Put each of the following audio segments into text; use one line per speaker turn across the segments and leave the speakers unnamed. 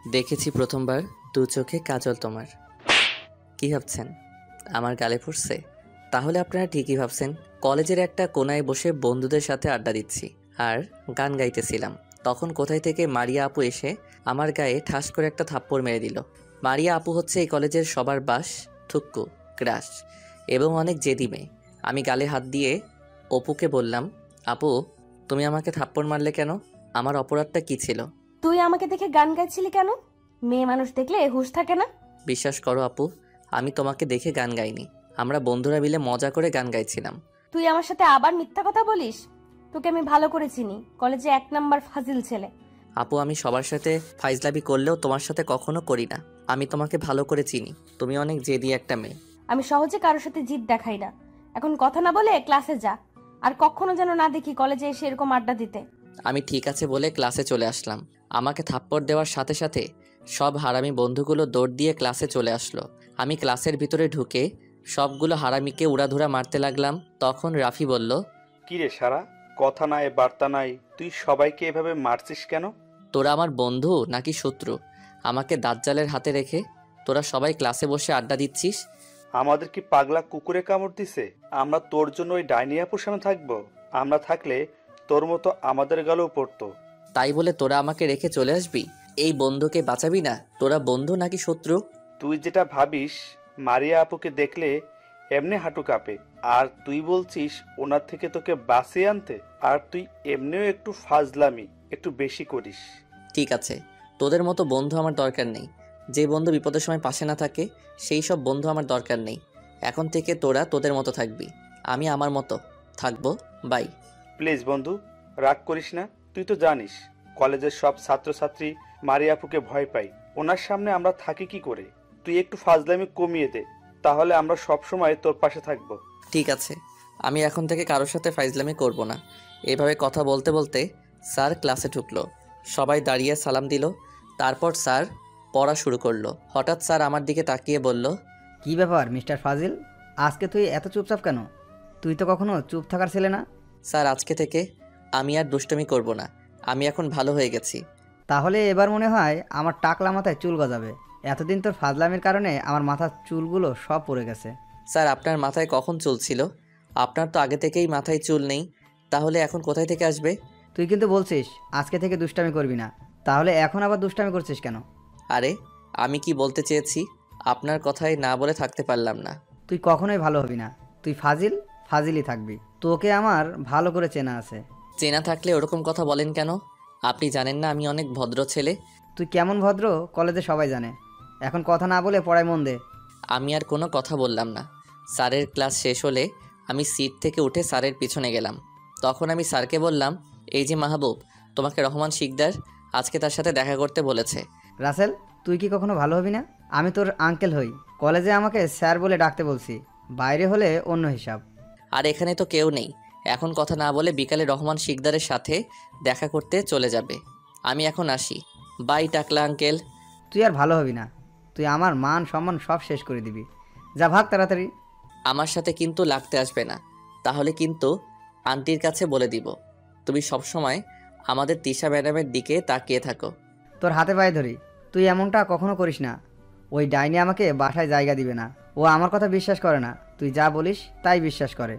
দেখেছি প্রথমবার দু চোখে কাজল তোমার। কি ভাবছেন আমার গালে পড়ছে? তাহলে আপনারা ঠিকই ভাবছেন। কলেজের একটা কোনায় বসে বন্ধুদের সাথে আড্ডা দিচ্ছি আর গান গাইতেছিলাম। তখন কোথায় থেকে মারিয়া আপু এসে আমার গায়ে ঠাস করে একটা থাপ্পড় মেরে দিল। মারিয়া আপু হচ্ছে এই কলেজের সবার বাস, থুক্কু, ক্রাশ এবং অনেক জেদি মেয়ে। আমি গালে হাত দিয়ে অপুকে বললাম, আপু তুমি আমাকে থাপ্পড় মারলে কেন? আমার অপরাধটা কী ছিল?
তুই আমাকে দেখে গান গাইছিলি কেন? মেয়ে মানুষ দেখলে হুঁশ থাকে না?
বিশ্বাস করো আপু, আমি তোমাকে দেখে গান গাইনি। আমরা বন্ধুরা মিলে মজা করে গান গাইছিলাম।
তুই আমার সাথে আবার মিথ্যা কথা বলিস। তোকে আমি ভালো করে চিনি, কলেজে 1 নাম্বার ফাজিল ছেলে।
আপু আমি সবার সাথে ফাইজলামি করলেও তোমার সাথে কখনো করি না। আমি তোমাকে ভালো করে চিনি, তুমি অনেক জেদি একটা মেয়ে।
আমি সহজে কারোর সাথে জিদ দেখাই না। এখন কথা না বলে ক্লাসে যা, আর কখনো যেন না দেখি কলেজে এসে এরকম আড্ডা দিতে।
আমি ঠিক আছে বলে ক্লাসে চলে আসলাম। আমাকে থাপ্পড় দেওয়ার সাথে সাথে সব হারামি বন্ধুগুলো দৌড় দিয়ে ক্লাসে চলে আসলো। আমি ক্লাসের ভিতরে ঢুকে সবগুলো হারামিকে উড়াধুরা মারতে লাগলাম। তখন রাফি বলল,
কিরে সারা, কথা নাই বার্তা নাই, তুই সবাইকে এভাবে মারছিস কেন?
তোরা আমার বন্ধু নাকি শত্রু? আমাকে দাজ্জালের হাতে রেখে তোরা সবাই ক্লাসে বসে আড্ডা দিচ্ছিস।
আমাদের কি পাগলা কুকুরে কামড় দিছে? আমরা তোর জন্য ওই ডাইনি আপুর সামনে থাকবো? আমরা থাকলে তোর মতো আমাদের গালেও পড়তো।
তাই বলে তোরা আমাকে রেখে চলে আসবি? এই বন্ধুকে বাঁচাবি না? তোরা বন্ধু নাকি শত্রু?
তুই যেটা ভাবিস, মারিয়া আপুকে দেখলে এমনি হাঁটু কাঁপে, আর তুই বলছিস ওনার থেকে তোকে বাঁচিয়ে আনতে। আর তুই এমনিও একটু ফাজলামি একটু বেশি করিস।
ঠিক আছে, তোদের মতো বন্ধু আমার দরকার নেই। যে বন্ধু বিপদের সময় পাশে না থাকে সেই সব বন্ধু আমার দরকার নেই। এখন থেকে তোরা তোদের মতো থাকবি, আমি আমার মতো থাকবো। বাই।
প্লিজ বন্ধু, রাগ করিস না। তুই তো জানিস কলেজের সব ছাত্রছাত্রী মারিয়া আপুকে ভয় পাই। ওনার সামনে আমরা থাকি কি করে? তুই একটু ফাজলামি কমিয়ে দে, তাহলে আমরা সব সময় তোর পাশে থাকবো।
ঠিক আছে, আমি এখন থেকে কারোর সাথে ফাইজলামি করব না। এভাবে কথা বলতে বলতে স্যার ক্লাসে ঢুকলো। সবাই দাঁড়িয়ে সালাম দিল। তারপর স্যার পড়া শুরু করলো। হঠাৎ স্যার আমার দিকে তাকিয়ে বলল,
কি ব্যাপার মিস্টার ফাজিল, আজকে তুই এত চুপচাপ কেন? তুই তো কখনো চুপ থাকার ছেলে না।
স্যার আজকে থেকে আমি আর দুষ্টুমি করব না, আমি এখন ভালো হয়ে গেছি।
তাহলে এবার মনে হয় আমার টাকলা মাথায় চুল গজাবে। এতদিন তোর ফাজলামির কারণে আমার মাথার চুলগুলো সব পড়ে গেছে।
স্যার আপনার মাথায় কখন চুল ছিল? আপনার তো আগে থেকেই মাথায় চুল নেই, তাহলে এখন কোথায় থেকে আসবে?
তুই কিন্তু বলছিস আজকে থেকে দুষ্টামি করবি না, তাহলে এখন আবার দুষ্টামি করছিস কেন?
আরে আমি কি বলতে চেয়েছি আপনার কথায় না বলে থাকতে পারলাম না।
তুই কখনোই ভালো হবি না। তুই ফাজিল, ফাজিলই থাকবি। তোকে আমার ভালো করে চেনা আছে।
চেনা থাকলে ওরকম কথা বলেন কেন? আপনি জানেন না আমি অনেক ভদ্র ছেলে?
তুই কেমন ভদ্র কলেজে সবাই জানে। এখন কথা না বলে পড়ায় মন দে।
আমি আর কোনো কথা বললাম না। স্যারের ক্লাস শেষ হলে আমি সিট থেকে উঠে স্যারের পিছনে গেলাম। তখন আমি স্যারকে বললাম, এই যে মাহবুব, তোমাকে রহমান শিকদার আজকে তার সাথে দেখা করতে বলেছে।
রাসেল, তুই কি কখনো ভালো হবি না? আমি তোর আঙ্কেল হই, কলেজে আমাকে স্যার বলে ডাকতে বলছি, বাইরে হলে অন্য হিসাব।
আর এখানে তো কেউ নেই, এখন কথা না বলে বিকালে রহমান শিকদারের সাথে দেখা করতে চলে যাবে। আমি এখন আসি। বাই টাকলা আঙ্কেল।
তুই আর ভালো হবি না। তুই আমার মান সম্মান সব শেষ করে দিবি। যা ভাগ তাড়াতাড়ি।
আমার সাথে কিন্তু লাগতে আসবে না, তাহলে কিন্তু আন্টির কাছে বলে দিব। তুমি সবসময় আমাদের তিশা ম্যাডামের দিকে তাকিয়ে থাকো।
তোর হাতে পায়ে ধরি, তুই এমনটা কখনো করিস না। ওই ডাইনি আমাকে বাসায় জায়গা দিবে না। ও আমার কথা বিশ্বাস করে না। তুই যা বলিস তাই বিশ্বাস করে।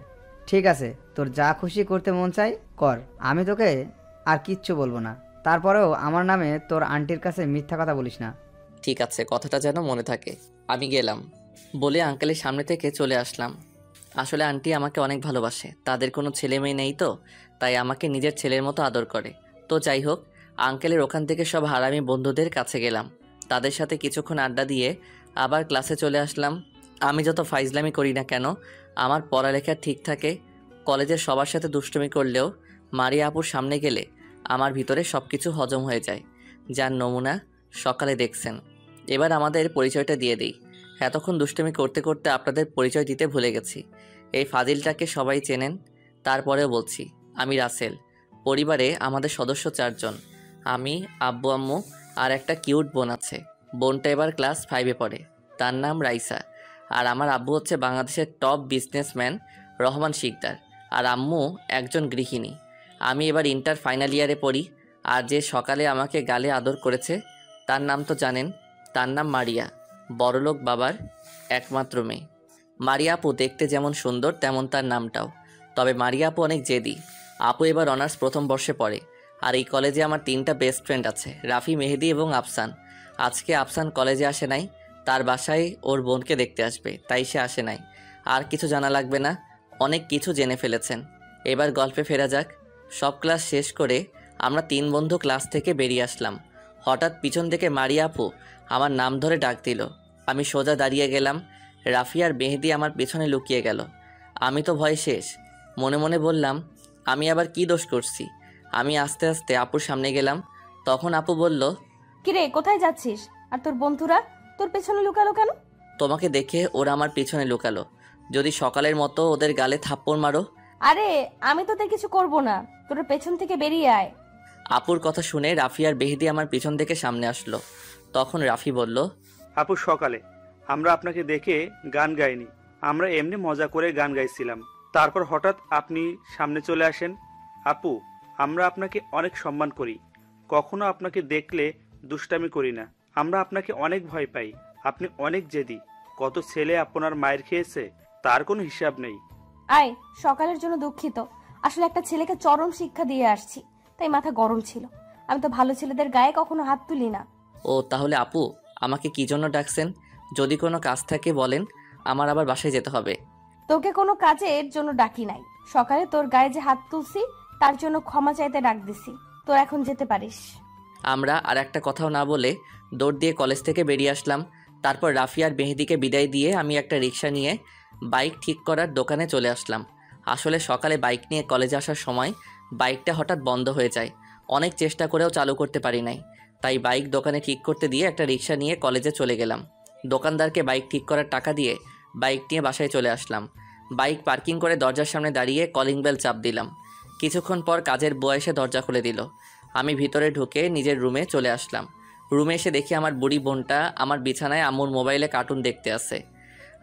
ঠিক আছে, তোর যা খুশি করতে মন চাই কর, আমি তোকে আর কিচ্ছু বলবো না। তারপরেও আমার নামে তোর আন্টির কাছে মিথ্যা কথা বলিস না।
ঠিক আছে, কথাটা যেন মনে থাকে। আমি গেলাম বলে আঙ্কেলের সামনে থেকে চলে আসলাম। আসলে আন্টি আমাকে অনেক ভালোবাসে, তাদের কোনো ছেলে মেয়ে নেই তো, তাই আমাকে নিজের ছেলের মতো আদর করে। তো যাই হোক, আঙ্কেলের ওখান থেকে সব হারামি বন্ধুদের কাছে গেলাম। তাদের সাথে কিছুক্ষণ আড্ডা দিয়ে আবার ক্লাসে চলে আসলাম। আমি যত ফাইজলামি করি না কেন, আমার পড়ালেখা ঠিক থাকে। কলেজের সবার সাথে দুষ্টুমি করলেও মারিয়া আপুর সামনে গেলে আমার ভিতরে সব কিছু হজম হয়ে যায়, যার নমুনা সকালে দেখছেন। এবার আমাদের পরিচয়টা দিয়ে দিই। এতক্ষণ দুষ্টুমি করতে করতে আপনাদের পরিচয় দিতে ভুলে গেছি। এই ফাজিলটাকে সবাই চেনেন, তারপরেও বলছি, আমি রাসেল। পরিবারে আমাদের সদস্য 4 জন। আমি, আব্বু আম্মু আর একটা কিউট বোন আছে। বোনটা এবার ক্লাস 5-এ পড়ে, তার নাম রাইসা। আর আমার আব্বু হচ্ছে বাংলাদেশের টপ বিজনেসম্যান রহমান শিকদার, আর আম্মু একজন গৃহিণী। আমি এবার ইন্টার ফাইনাল ইয়ারে পড়ি। আর যে সকালে আমাকে গালে আদর করেছে তার নাম তো জানেন, তার নাম মারিয়া, বড়লোক বাবার একমাত্র মেয়ে। মারিয়া আপু দেখতে যেমন সুন্দর তেমন তার নামটাও। তবে মারিয়া আপু অনেক জেদি। আপু এবার অনার্স প্রথম বর্ষে পড়ে। আর এই কলেজে আমার 3টা বেস্ট ফ্রেন্ড আছে, রাফি, মেহেদি এবং আফসান। আজকে আফসান কলেজে আসে নাই, তার বাসায় ওর বোনকে দেখতে আসবে, তাই সে আসে নাই। আর কিছু জানা লাগবে না, অনেক কিছু জেনে ফেলেছেন। এবার গল্পে ফেরা যাক। সব ক্লাস শেষ করে আমরা 3 বন্ধু ক্লাস থেকে বেরিয়ে আসলাম। হঠাৎ পিছন থেকে মারিয়া আপু আমার নাম ধরে ডাক দিল। আমি সোজা দাঁড়িয়ে গেলাম। রাফি আর মেহেদি আমার পিছনে লুকিয়ে গেল। আমি তো ভয় শেষ। মনে মনে বললাম, আমি আবার কি দোষ করছি। আমি আস্তে আস্তে আপুর সামনে গেলাম। তখন আপু বলল,
কিরে কোথায় যাচ্ছিস? আর তোর বন্ধুরা তোর পেছনে লুকালো কেন?
তোমাকে দেখে ওরা আমার পিছনে লুকালো। যদি সকালের মতো ওদের গালে থাপ্পড় মারো।
আরে আমি তোদের কিছু করব না, তোর পেছন থেকে বেরিয়ে আয়।
আপুর কথা শুনে রাফি আর মেহেদি আমার পিছন থেকে সামনে আসলো। তখন রাফি বলল,
আপু সকালে আমরা আপনাকে দেখে গান গাইনি, আমরা এমনি মজা করে গান গাইছিলাম, তারপর হঠাৎ আপনি সামনে চলে আসেন। আপু, আমরা আপনাকে অনেক সম্মান করি, কখনো আপনাকে দেখলে দুষ্টামি করি না। আমরা আপনাকে অনেক ভয় পাই, আপনি অনেক জেদি। কত ছেলে আপনার মায়ের খেয়েছে তার কোনো হিসাব নেই।
আয়, সকালের জন্য দুঃখিত। আসলে একটা ছেলেকে চরম শিক্ষা দিয়ে আসছি, তাই মাথা গরম ছিল। আমি তো ভালো ছেলেদের গায়ে কখনো হাত তুলি না।
ও তাহলে আপু আমাকে কি জন্য ডাকছেন? যদি কোনো কাজ থাকে বলেন, আমার আবার বাসায় যেতে হবে।
তোকে কোনো কাজের জন্য ডাকি নাই, সকালে তোর গায়ে যে হাত তুলছি তার জন্য ক্ষমা চাইতে ডাক দিছি। তোর এখন যেতে পারিস।
আমরা আর একটা কথাও না বলে দৌড় দিয়ে কলেজ থেকে বেরিয়ে আসলাম। তারপর রাফি আর মেহেদিকে বিদায় দিয়ে আমি একটা রিক্সা নিয়ে বাইক ঠিক করার দোকানে চলে আসলাম। আসলে সকালে বাইক নিয়ে কলেজে আসার সময় বাইকটা হঠাৎ বন্ধ হয়ে যায়। অনেক চেষ্টা করেও চালু করতে পারি নাই, তাই বাইক দোকানে ঠিক করতে দিয়ে একটা রিক্সা নিয়ে কলেজে চলে গেলাম। দোকানদারকে বাইক ঠিক করার টাকা দিয়ে বাইক নিয়ে বাসায় চলে আসলাম। বাইক পার্কিং করে দরজার সামনে দাঁড়িয়ে কলিং বেল চাপ দিলাম। কিছুক্ষণ পর কাজের বুয়া এসে দরজা খুলে দিল। আমি ভিতরে ঢুকে নিজের রুমে চলে আসলাম। রুমে এসে দেখি আমার বুড়ি বোনটা আমার বিছানায় আম্মুর মোবাইলে কার্টুন দেখতে আছে।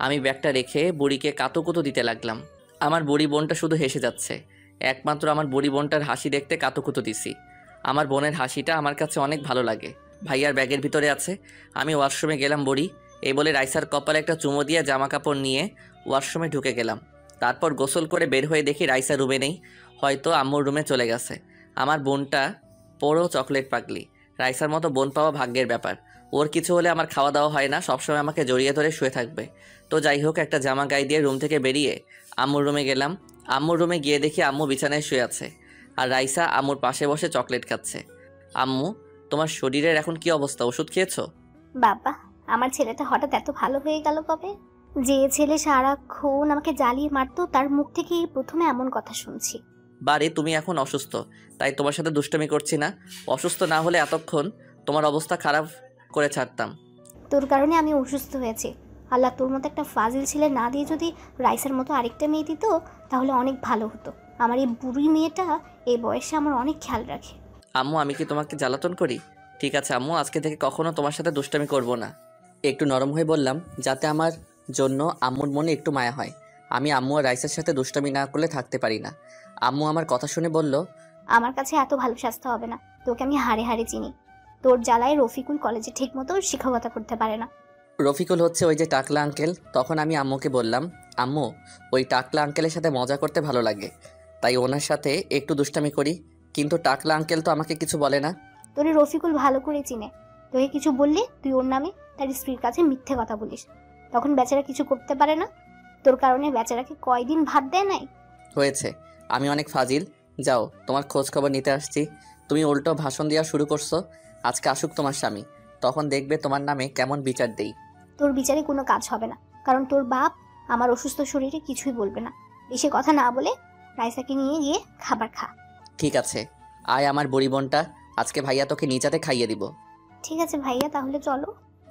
আমি ব্যাগটা রেখে বুড়িকে কাতুকুতু দিতে লাগলাম। আমার বুড়ি বোনটা শুধু হেসে যাচ্ছে। একমাত্র আমার বুড়ি বোনটার হাসি দেখতে কাতুকুতু দিছি। আমার বোনের হাসিটা আমার কাছে অনেক ভালো লাগে। ভাইয়ার ব্যাগের ভিতরে আছে। আমি ওয়াশরুমে গেলাম বুড়ি, এই বলে রাইসার কপালে একটা চুমো দিয়ে জামা কাপড় নিয়ে ওয়াশরুমে ঢুকে গেলাম। তারপর গোসল করে বের হয়ে দেখি রাইসা রুমে নেই, হয়তো আম্মুর রুমে চলে গেছে। আমার বোনটা বড় চকলেট পাগলি। রাইসার মতো বোন পাওয়া ভাগ্যের ব্যাপার। ওর কিছু হলে আমার খাওয়া দাওয়া হয় না, সবসময় আমাকে জড়িয়ে ধরে শুয়ে থাকবে। তো যাই হোক, একটা জামা গায়ে দিয়ে রুম থেকে বেরিয়ে আম্মুর রুমে গেলাম। আম্মুর রুমে গিয়ে দেখি আম্মু বিছানায় শুয়ে আছে আর রাইসা আম্মুর পাশে বসে চকলেট খাচ্ছে। আম্মু, তোমার শরীরের এখন কি অবস্থা? ওষুধ খেয়েছো?
বাবা, আমার ছেলেটা হঠাৎ এত ভালো হয়ে গেল কবে? যে ছেলে সারাক্ষণ আমাকে জ্বালিয়ে মারতো তার মুখ থেকে এই প্রথমে এমন কথা শুনছি।
বারে, তুমি এখন অসুস্থ, তাই তোমার সাথে দুষ্টামি করছি না। অসুস্থ না হলে এতক্ষণ তোমার অবস্থা খারাপ করে ছাড়তাম।
তোর কারণে আমি অসুস্থ হয়েছি। আল্লাহ তোর মতো একটা ফাজিল ছেলে না দিয়ে যদি রাইসার মতো আরেকটা মেয়ে দিত তাহলে অনেক ভালো হতো। আমার এই বুড়ি মেয়েটা এই বয়সে আমার অনেক খেয়াল রাখে।
আম্মু, আমি কি তোমাকে জ্বালাতন করি? ঠিক আছে আম্মু, আজকে থেকে কখনো তোমার সাথে দুষ্টামি করব না। একটু নরম হয়ে বললাম, যাতে আমার জন্য আম্মুর মনে একটু মায়া হয়। আমি আম্মু আর রাইসার সাথে দুষ্টামি না করলে থাকতে পারি না। আম্মু আমার কথা শুনে বলল,
আমার কাছে এত ভালো স্বাস্থ্য হবে না, তোকে আমি হাড়ে হাড়ে চিনি। তোর জ্বালায় রফিকুল কলেজে ঠিক মতো শিক্ষকতা করতে পারে না।
রফিকুল হচ্ছে ওই যে টাকলা আঙ্কেল। তখন আমি আম্মুকে বললাম, আম্মু, ওই টাকলা আঙ্কেলের সাথে মজা করতে ভালো লাগে, তাই ওনার সাথে একটু দুষ্টামি করি। কিন্তু টাকলা আঙ্কেল তো আমাকে কিছু বলে না।
তোর রফিকুল ভালো করে চিনে, তোকে কিছু বললে তুই ওর নামে তার স্ত্রীর কাছে মিথ্যে কথা বলিস, তখন বেচারা কিছু করতে পারে না। তোর কারণে বেচারাকে কয়দিন ভাত দেয় নাই।
হয়েছে, আমি অনেক ফাজিল। যাও, তোমার খোঁজ খবর নিতে আসছি। তুমি উল্টো ভাষণ দেওয়া শুরু করছো। আজকে আসুক তোমার স্বামী, তখন দেখবে তোমার নামে কেমন বিচার দেই।
তোর বিচারে কোনো কাজ হবে না, কারণ তোর বাপ আমার অসুস্থ শরীরে কিছুই বলবে না। বেশি কথা না বলে রাইসাকে নিয়ে গিয়ে খাবার খা।
ঠিক আছে, আয় আমার বুড়ি বোনটা, আজকে ভাইয়া তোকে নিচাতে খাইয়ে দিব।
ঠিক আছে ভাইয়া, তাহলে চলো।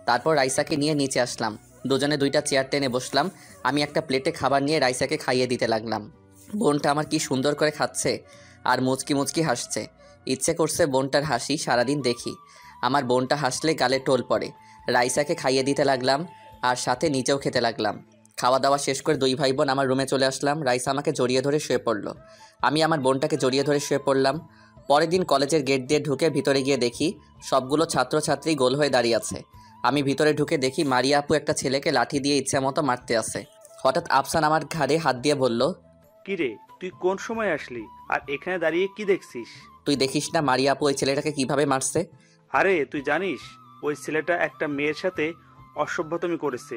তারপর রাইসাকে নিয়ে নিচে আসলাম। দুজনে 2টা চেয়ার টেনে বসলাম। আমি একটা প্লেটে খাবার নিয়ে রাইসাকে খাইয়ে দিতে লাগলাম। বোনটা আমার কি সুন্দর করে খাচ্ছে আর মুচকি মুচকি হাসছে। ইচ্ছে করছে বোনটার হাসি সারাদিন দেখি। আমার বোনটা হাসলে গালে টোল পড়ে। রাইসাকে খাইয়ে দিতে লাগলাম আর সাথে নিচেও খেতে লাগলাম। খাওয়া দাওয়া শেষ করে 2 ভাই বোন আমার রুমে চলে আসলাম। রাইসা আমাকে জড়িয়ে ধরে শুয়ে পড়ল। আমি আমার বোনটাকে জড়িয়ে ধরে শুয়ে পড়লাম। পরের দিন কলেজের গেট দিয়ে ঢুকে ভিতরে গিয়ে দেখি সবগুলো ছাত্রছাত্রী গোল হয়ে দাঁড়িয়ে আছে। আমি ভিতরে ঢুকে দেখি মারিয়া আপু একটা ছেলেকে লাঠি দিয়ে ইচ্ছামতো মারতে আছে। হঠাৎ আফসান আমার ঘাড়ে হাত দিয়ে বলল,
কি রে, তুই কোন সময় আসলি আর এখানে দাঁড়িয়ে কি দেখছিস?
তুই দেখিস না মারিয়া আপু ওই ছেলেটাকে কিভাবে মারছে?
আরে তুই জানিস ওই ছেলেটা একটা মেয়ের সাথে অসভ্যতামি করেছে,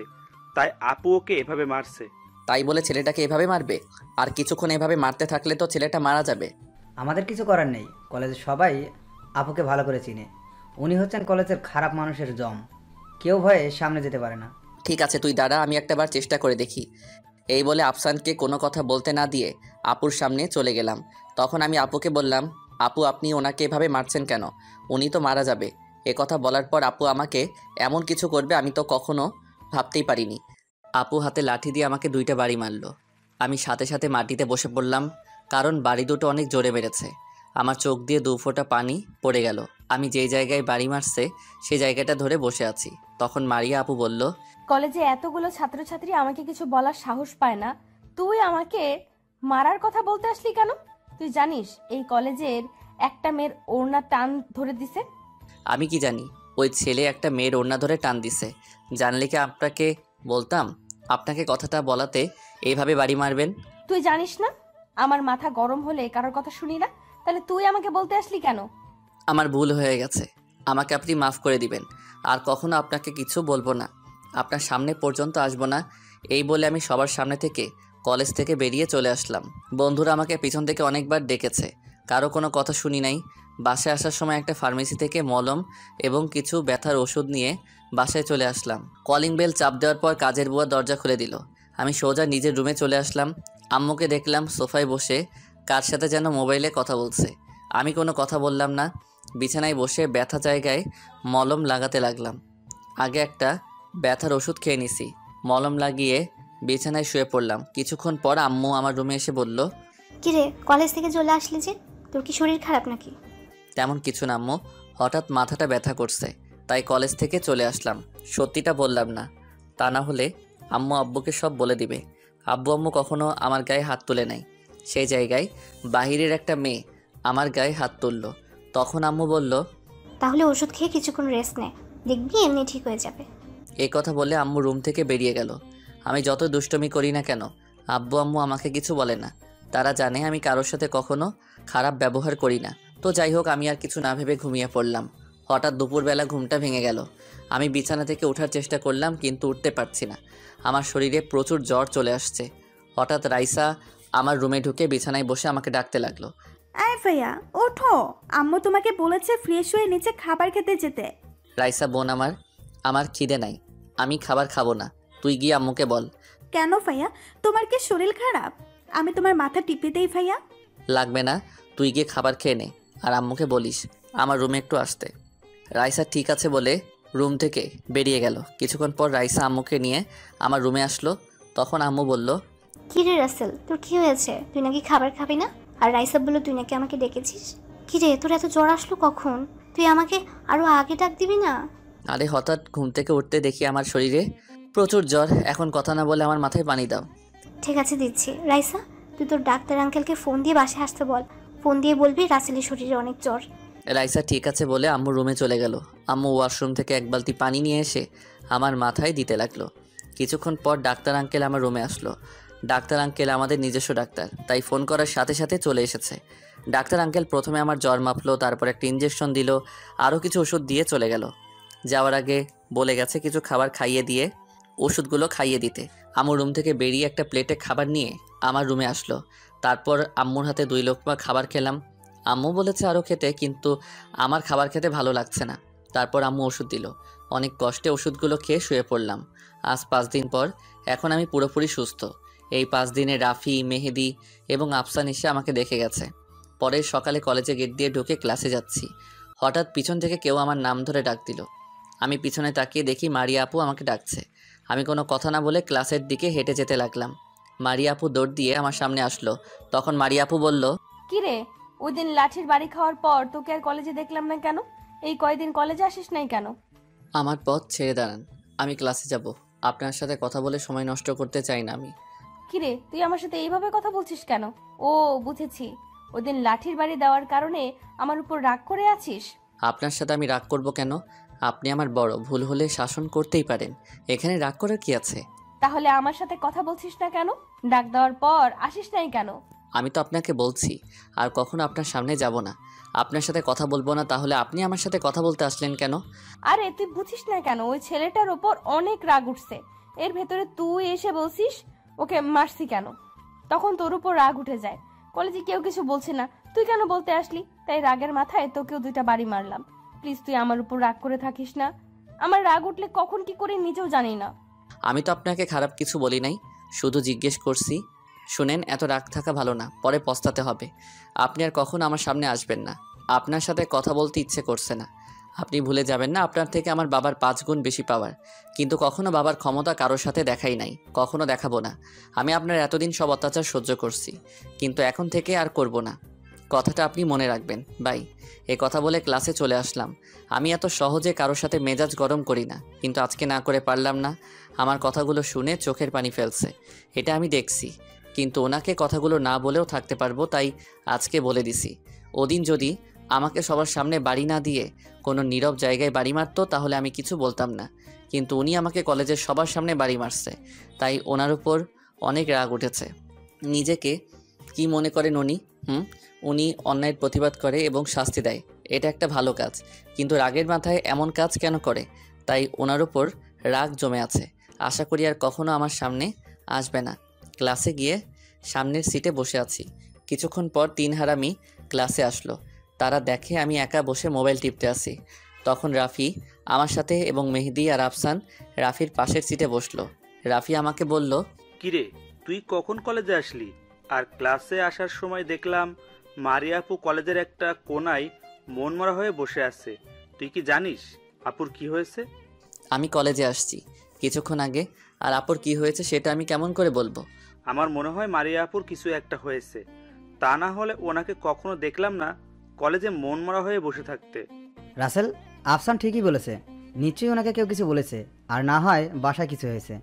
তাই আপু ওকে এভাবে মারছে।
তাই বলে ছেলেটাকে এভাবে মারবে? আর কিছুক্ষণ এভাবে মারতে থাকলে তো ছেলেটা মারা যাবে।
আমাদের কিছু করার নেই, কলেজের সবাই আপুকে ভালো করে চিনে। উনি হচ্ছেন কলেজের খারাপ মানুষের জম, কেউ ভয়ে সামনে যেতে পারে না।
ঠিক আছে তুই দাঁড়া, আমি একটাবার চেষ্টা করে দেখি। এই বলে আফসানকে কোনো কথা বলতে না দিয়ে আপুর সামনে চলে গেলাম। তখন আমি আপুকে বললাম, আপু আপনি ওনাকে এভাবে মারছেন কেন? উনি তো মারা যাবে। এ কথা বলার পর আপু আমাকে এমন কিছু করবে আমি তো কখনো ভাবতেই পারিনি। আপু হাতে লাঠি দিয়ে আমাকে 2টা বাড়ি মারলো। আমি সাথে সাথে মাটিতে বসে পড়লাম, কারণ বাড়ি দুটো অনেক জোরে মেরেছে। আমার চোখ দিয়ে 2 ফোঁটা পানি পড়ে গেল। আমি যেই জায়গায় বাড়ি মারছে সেই জায়গাটা ধরে বসে আছি। তখন মারিয়া আপু বলল,
কলেজে এতগুলো ছাত্রছাত্রী আমাকে কিছু বলার সাহস পায় না, তুই আমাকে মারার কথা বলতে আসলি কেন? তুই জানিস এই কলেজের একটা মেয়ের ওড়না টান ধরে দিছে?
আমি কি জানি ওই ছেলে একটা মেয়ের ওড়না ধরে টান দিছে? জানলে কি আপনাকে বলতাম? আপনাকে কথাটা বলাতে এইভাবে বাড়ি মারবেন?
তুই জানিস না আমার মাথা গরম হলে কারোর কথা শুনি না, তাহলে তুই আমাকে বলতে আসলি কেন?
আমার ভুল হয়ে গেছে, আমাকে আপনি মাফ করে দিবেন। আর কখনো আপনাকে কিছু বলবো না, আপনার সামনে পর্যন্ত আসবো না। এই বলে আমি সবার সামনে থেকে কলেজ থেকে বেরিয়ে চলে আসলাম। বন্ধুরা আমাকে পিছন থেকে অনেকবার ডেকেছে, কারো কোনো কথা শুনি নাই। বাসায় আসার সময় একটা ফার্মেসি থেকে মলম এবং কিছু ব্যথার ওষুধ নিয়ে বাসায় চলে আসলাম। কলিং বেল চাপ দেওয়ার পর কাজের বুয়া দরজা খুলে দিল। আমি সোজা নিজের রুমে চলে আসলাম। আম্মুকে দেখলাম সোফায় বসে কার সাথে যেন মোবাইলে কথা বলছে। আমি কোনো কথা বললাম না, বিছানায় বসে ব্যথা জায়গায় মলম লাগাতে লাগলাম। আগে একটা ব্যথার ওষুধ খেয়ে নিছি, মলম লাগিয়ে বিছানায় শুয়ে পড়লাম। কিছুক্ষণ পর আম্মু আমার রুমে এসে বলল,
কিরে কলেজ থেকে চলে আসলি যে, তোর কি শরীর খারাপ নাকি?
তেমন কিছু না আম্মু, হঠাৎ মাথাটা ব্যথা করছে তাই কলেজ থেকে চলে আসলাম। সত্যিটা বললাম না, তা না হলে আম্মু আব্বুকে সব বলে দিবে। আব্বু আম্মু কখনো আমার গায়ে হাত তুলে নাই, সেই জায়গায় বাহিরের একটা মেয়ে আমার গায়ে হাত তুললো। তখন আম্মু বলল,
তাহলে ওষুধ খেয়ে কিছুক্ষণ রেস্ট নে, দেখবি এমনি ঠিক হয়ে যাবে।
এই কথা বলে আম্মু রুম থেকে বেরিয়ে গেল। আমি যত দুষ্টুমি করি না কেন আব্বু আম্মু আমাকে কিছু বলে না, তারা জানে আমি কারোর সাথে কখনো খারাপ ব্যবহার করি না। তো যাই হোক, আমি আর কিছু না ভেবে ঘুমিয়ে পড়লাম। হঠাৎ দুপুরবেলা ঘুমটা ভেঙে গেল। আমি বিছানা থেকে ওঠার চেষ্টা করলাম কিন্তু উঠতে পারছি না। আমার শরীরে প্রচুর জ্বর চলে আসছে। হঠাৎ রাইসা আমার রুমে ঢুকে বিছানায় বসে আমাকে ডাকতে লাগলো।
আয় ভাইয়া ওঠো, আম্মু তোমাকে বলেছে ফ্রেশ হয়ে নিচে খাবার খেতে যেতে।
রাইসা বোন আমার খিদে নাই, আমি খাবার খাবো না, তুই গিয়ে আম্মুকে বল।
কেন ভাইয়া, তোমার কি শরীর খারাপ? আমি তোমার মাথা টিপে দেই ভাইয়া।
লাগবে না, তুই গিয়ে খাবার খেয়ে নে আর আম্মুকে বলিস আমার রুমে একটু আসতে। রাইসা ঠিক আছে বলে রুম থেকে বেরিয়ে গেল। কিছুক্ষণ পর রাইসা আম্মুকে নিয়ে আমার রুমে আসলো। তখন আম্মু বলল,
কিরে রাসেল, তোর কি হয়েছে? তুই নাকি খাবার খাবি না? আর রাইসা বললো তুই নাকি আমাকে ডেকেছিস। কিরে তোর এত জ্বর আসলো কখন? তুই আমাকে আরো আগে ডাক দিবি না?
আরে হঠাৎ ঘুম থেকে উঠতে দেখি আমার শরীরে প্রচুর জ্বর। এখন কথা না বলে আমার মাথায় পানি দাও।
ঠিক আছে দিচ্ছি। রাইসা তুই তোর ডাক্তার আঙ্কেলকে ফোন দিয়ে বাসায় আসতে বল, ফোন দিয়ে বলবি রাসেলের শরীরে অনেক জ্বর।
রাইসা ঠিক আছে বলে আম্মু রুমে চলে গেল। আম্মু ওয়াশরুম থেকে এক বালতি পানি নিয়ে এসে আমার মাথায় দিতে লাগলো। কিছুক্ষণ পর ডাক্তার আঙ্কেল আমার রুমে আসলো। ডাক্তার আঙ্কেল আমাদের নিজস্ব ডাক্তার, তাই ফোন করার সাথে সাথে চলে এসেছে। ডাক্তার আঙ্কেল প্রথমে আমার জ্বর মাপলো, তারপর একটা ইঞ্জেকশন দিল, আরও কিছু ওষুধ দিয়ে চলে গেল। যাওয়ার আগে বলে গেছে কিছু খাবার খাইয়ে দিয়ে ওষুধগুলো খাইয়ে দিতে। আম্মু রুম থেকে বেরিয়ে একটা প্লেটে খাবার নিয়ে আমার রুমে আসলো। তারপর আম্মুর হাতে 2 লোকমা খাবার খেলাম। আম্মু বলেছে আরও খেতে, কিন্তু আমার খাবার খেতে ভালো লাগছে না। তারপর আম্মু ওষুধ দিল, অনেক কষ্টে ওষুধগুলো খেয়ে শুয়ে পড়লাম। আজ 5 দিন পর এখন আমি পুরোপুরি সুস্থ। এই 5 দিনে রাফি, মেহেদি এবং আফসান এসে আমাকে দেখে গেছে। পরের সকালে কলেজে গেট দিয়ে ঢুকে ক্লাসে যাচ্ছি। হঠাৎ পিছন থেকে কেউ আমার নাম ধরে ডাক দিল। আমি পিছনে তাকিয়ে দেখি মারিয়া আপু আমাকে ডাকছে। আমি কোনো কথা না বলে ক্লাসের দিকে হেঁটে যেতে লাগলাম। মারিয়া আপু দৌড় দিয়ে আমার সামনে আসলো। তখন মারিয়া আপু বলল,
কিরে ওই দিন লাঠির বাড়ি খাওয়ার পর তোকে আর কলেজে দেখলাম না কেন? এই কয়দিন কলেজে আসিস নাই কেন?
আমার পথ ছেড়ে দাঁড়ান, আমি ক্লাসে যাব। আপনার সাথে কথা বলে সময় নষ্ট করতে চাই না আমি।
কিরে তুই আমার সাথে এইভাবে কথা বলছিস কেন? ও বুঝেছি, ওদিন লাঠির বাড়ি দেওয়ার কারণে আমার উপর রাগ করে আছিস?
আপনার সাথে আমি রাগ করব কেন? আপনি আমার বড়, ভুল হলে শাসন করতেই পারেন। এখানে রাগ করার কি আছে?
তাহলে আমার সাথে কথা বলছিস না কেন? ডাক দেওয়ার পর আসিস নাই কেন?
আমি তো আপনাকে বলছি আর কখনো আপনার সামনে যাব না, আপনার সাথে কথা বলবো না, তাহলে আপনি আমার সাথে কথা বলতে আসলেন কেন?
আরে তুই বুঝিস না কেন? ওই ছেলেটার ওপর অনেক রাগ উঠছে, এর ভেতরে তুই এসে বলছিস ওকে মারছি কেন? তখন তোর উপর রাগ উঠে যায়। কলেজে কেউ কিছু বলছে না, তুই কেন বলতে আসলি? তাই রাগের মাথায় তোকেও 2টা বাড়ি মারলাম। প্লিজ তুই আমার উপর রাগ করে থাকিস না। আমার রাগ উঠলে কখন কি করে নিজেও জানি না।
আমি তো আপনাকে খারাপ কিছু বলি নাই, শুধু জিজ্ঞেস করছি। শুনেন, এত রাগ থাকা ভালো না, পরে পস্তাতে হবে। আপনি আর কখনো আমার সামনে আসবেন না। আপনার সাথে কথা বলতে ইচ্ছে করছে না। আপনি ভুলে যাবেন না আপনার থেকে আমার বাবার 5 গুণ বেশি পাওয়ার, কিন্তু কখনো বাবার ক্ষমতা কারোর সাথে দেখাই নাই, কখনো দেখাবো না। আমি আপনার এতদিন সব অত্যাচার সহ্য করছি, কিন্তু এখন থেকে আর করব না। কথাটা আপনি মনে রাখবেন। বাই। এ কথা বলে ক্লাসে চলে আসলাম। আমি এত সহজে কারোর সাথে মেজাজ গরম করি না, কিন্তু আজকে না করে পারলাম না। আমার কথাগুলো শুনে চোখের পানি ফেলছে, এটা আমি দেখছি, কিন্তু ওনাকে কথাগুলো না বলেও থাকতে পারবো, তাই আজকে বলে দিছি। ওদিন যদি আমাকে সবার সামনে বাড়ি না দিয়ে কোনো নীরব জায়গায় বাড়ি মারতো তাহলে আমি কিছু বলতাম না, কিন্তু উনি আমাকে কলেজের সবার সামনে বাড়ি মারছে, তাই ওনার উপর অনেক রাগ উঠেছে। নিজেকে কি মনে করেন উনি? উনি অন্যায়ের প্রতিবাদ করে এবং শাস্তি দেয়, এটা একটা ভালো কাজ, কিন্তু রাগের মাথায় এমন কাজ কেন করে? তাই ওনার উপর রাগ জমে আছে। আশা করি আর কখনো আমার সামনে আসবে না। ক্লাসে গিয়ে সামনের সিটে বসে আছি। কিছুক্ষণ পর 3 হারামি ক্লাসে আসলো। তারা দেখে আমি একা বসে মোবাইল টিপতে আছি। তখন রাফি আমার সাথে এবং মেহেদি আর আফসান রাফির পাশের সিটে বসলো। রাফি আমাকে বলল,
কিরে, তুই কখন কলেজে আসলি? আর ক্লাসে আসার সময় দেখলাম মারিয়া আপু কলেজের একটা কোনায় মনমরা হয়ে বসে আছে। তুই কি জানিস আপুর কি হয়েছে?
আমি কলেজে আসছি কিছুক্ষণ আগে, আর আপুর কি হয়েছে সেটা আমি কেমন করে বলবো?
আমার মনে হয় মারিয়া আপুর কিছু একটা হয়েছে, তা না হলে ওনাকে কখনো দেখলাম না কলেজে মনমরা হয়ে বসে থাকতে।
রাসেল, আফসান ঠিকই বলেছে, নিশ্চয়ই ওনাকে কেউ কিছু বলেছে, আর না হয় বাসায় কিছু হয়েছে।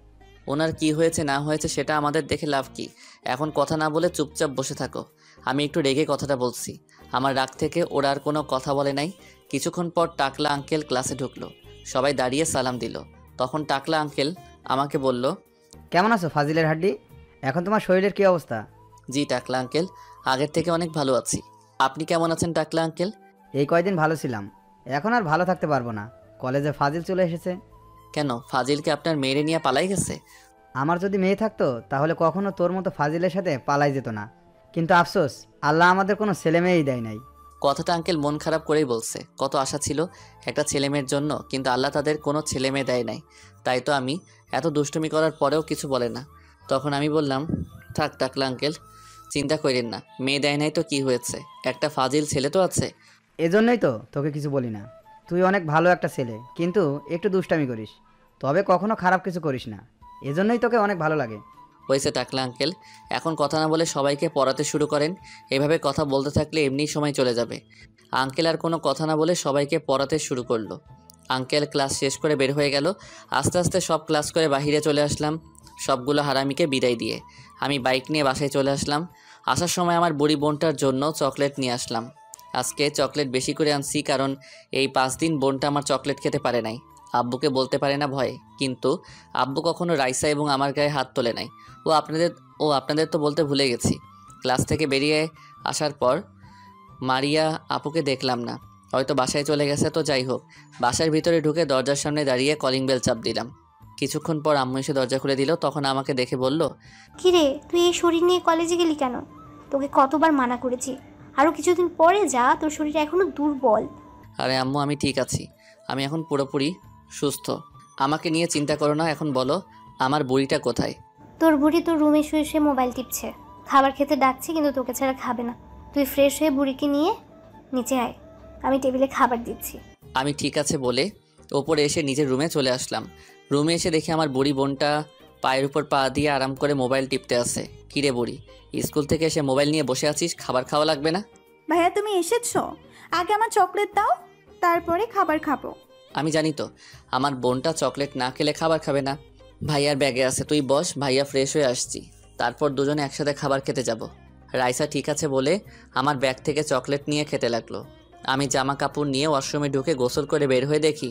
ওনার কি হয়েছে না হয়েছে সেটা আমাদের দেখে লাভ কি? এখন কথা না বলে চুপচাপ বসে থাকো। আমি একটু রেগে কথাটা বলছি। আমার রাগ থেকে ওরা আর কোনো কথা বলে নাই। কিছুক্ষণ পর টাকলা আঙ্কেল ক্লাসে ঢুকলো। সবাই দাঁড়িয়ে সালাম দিল। তখন টাকলা আঙ্কেল আমাকে বলল,
কেমন আছো ফাজিলের হাড্ডি? এখন তোমার শরীরের কি অবস্থা?
জি টাকলা আঙ্কেল, আগের থেকে অনেক ভালো আছি। আপনি কেমন আছেন টাকলা আঙ্কেল?
এই কয়দিন ভালো ছিলাম, এখন আর ভালো থাকতে পারবো না। কলেজে ফাজিল চলে এসেছে।
কেন, ফাজিলকে আপনার মেয়েরে নিয়ে পালাই গেছে?
আমার যদি মেয়ে থাকতো তাহলে কখনো তোর মতো ফাজিলের সাথে পালাই যেত না, কিন্তু আফসোস আল্লাহ আমাদের কোনো ছেলে মেয়েই দেয় নাই।
কথাটা আঙ্কেল মন খারাপ করেই বলছে। কত আশা ছিল একটা ছেলে মেয়ের জন্য, কিন্তু আল্লাহ তাদের কোনো ছেলে মেয়ে দেয় নাই। তাই তো আমি এত দুষ্টুমি করার পরেও কিছু বলে না। তখন আমি বললাম, থাক টাকলা আঙ্কেল, চিন্তা করেন না, মেয়ে দেয় নাই তো কি হয়েছে, একটা ফাজিল ছেলে তো আছে।
এজন্যই তো তোকে কিছু বলি না। তুই অনেক ভালো একটা ছেলে, কিন্তু একটু দুষ্টামি করিস, তবে কখনো খারাপ কিছু করিস না। এজন্যই তোকে অনেক ভালো লাগে।
হয়েছে টাকলা আঙ্কেল, এখন কথা না বলে সবাইকে পড়াতে শুরু করেন। এভাবে কথা বলতে থাকলে এমনিই সময় চলে যাবে। আঙ্কেল আর কোনো কথা না বলে সবাইকে পড়াতে শুরু করলো। আঙ্কেল ক্লাস শেষ করে বের হয়ে গেল। আস্তে আস্তে সব ক্লাস করে বাহিরে চলে আসলাম সবগুলো হারামিকে বিদায় দিয়ে। আমি বাইক নিয়ে বাসায় চলে আসলাম। আসার সময় আমার বুড়ি বোনটার জন্য চকলেট নিয়ে আসলাম। আজকে চকলেট বেশি করে আনছি, কারণ এই 5 দিন বোনটা আমার চকলেট খেতে পারে নাই। আব্বুকে বলতে পারে না ভয়ে, কিন্তু আব্বু কখনো রাইসা এবং আমার গায়ে হাত তোলে নাই। আপনাদের তো বলতে ভুলে গেছি। ক্লাস থেকে বেরিয়ে আসার পর মারিয়া আপুকে দেখলাম না, হয়তো বাসায় চলে গেছে। তো যাই হোক, বাসার ভিতরে ঢুকে দরজার সামনে দাঁড়িয়ে কলিং বেল চাপ দিলাম। কিছুক্ষণ পর আম্মু এসে দরজা খুলে দিল। তখন আমাকে দেখে বলল,
কিরে, তুই এই শরীর নিয়ে কলেজে গেলি কেন? তোকে কতবার মানা করেছি, আরও কিছুদিন পরে যা, তোর শরীর এখনো দুর্বল।
আরে আম্মু, আমি ঠিক আছি, আমি এখন পুরোপুরি সুস্থ। আমাকে নিয়ে চিন্তা করো না। এখন বলো, আমার বুড়িটা কোথায়?
তোর বুড়ি তোর রুমে শুয়ে শুয়ে মোবাইল টিপছে, খাবার খেতে ডাকছে, কিন্তু তোকে ছাড়া খাবে না। তুই ফ্রেশ হয়ে বুড়িকে নিয়ে নিচে আয়, আমি টেবিলে খাবার দিচ্ছি।
আমি ঠিক আছে বলে ওপরে এসে নিজের রুমে চলে আসলাম। রুমে এসে দেখি আমার বুড়ি বোনটা পায়ের উপর পা দিয়ে আরাম করে মোবাইল টিপতে আছে। কিরে বুড়ি, স্কুল থেকে এসে মোবাইল নিয়ে বসে আছিস, খাবার খাওয়া লাগবে না?
ভাইয়া তুমি এসেছো, আগে আমার চকলেট দাও, তারপরে খাবার খাবো।
আমি জানি তো আমার বোনটা চকলেট না খেলে খাবার খাবে না। ভাইয়ার ব্যাগে আছে, তুই বস, ভাইয়া ফ্রেশ হয়ে আসছি, তারপর দুজনে একসাথে খাবার খেতে যাব। রাইসা ঠিক আছে বলে আমার ব্যাগ থেকে চকলেট নিয়ে খেতে লাগলো। আমি জামা কাপড় নিয়ে ওয়াশরুমে ঢুকে গোসল করে বের হয়ে দেখি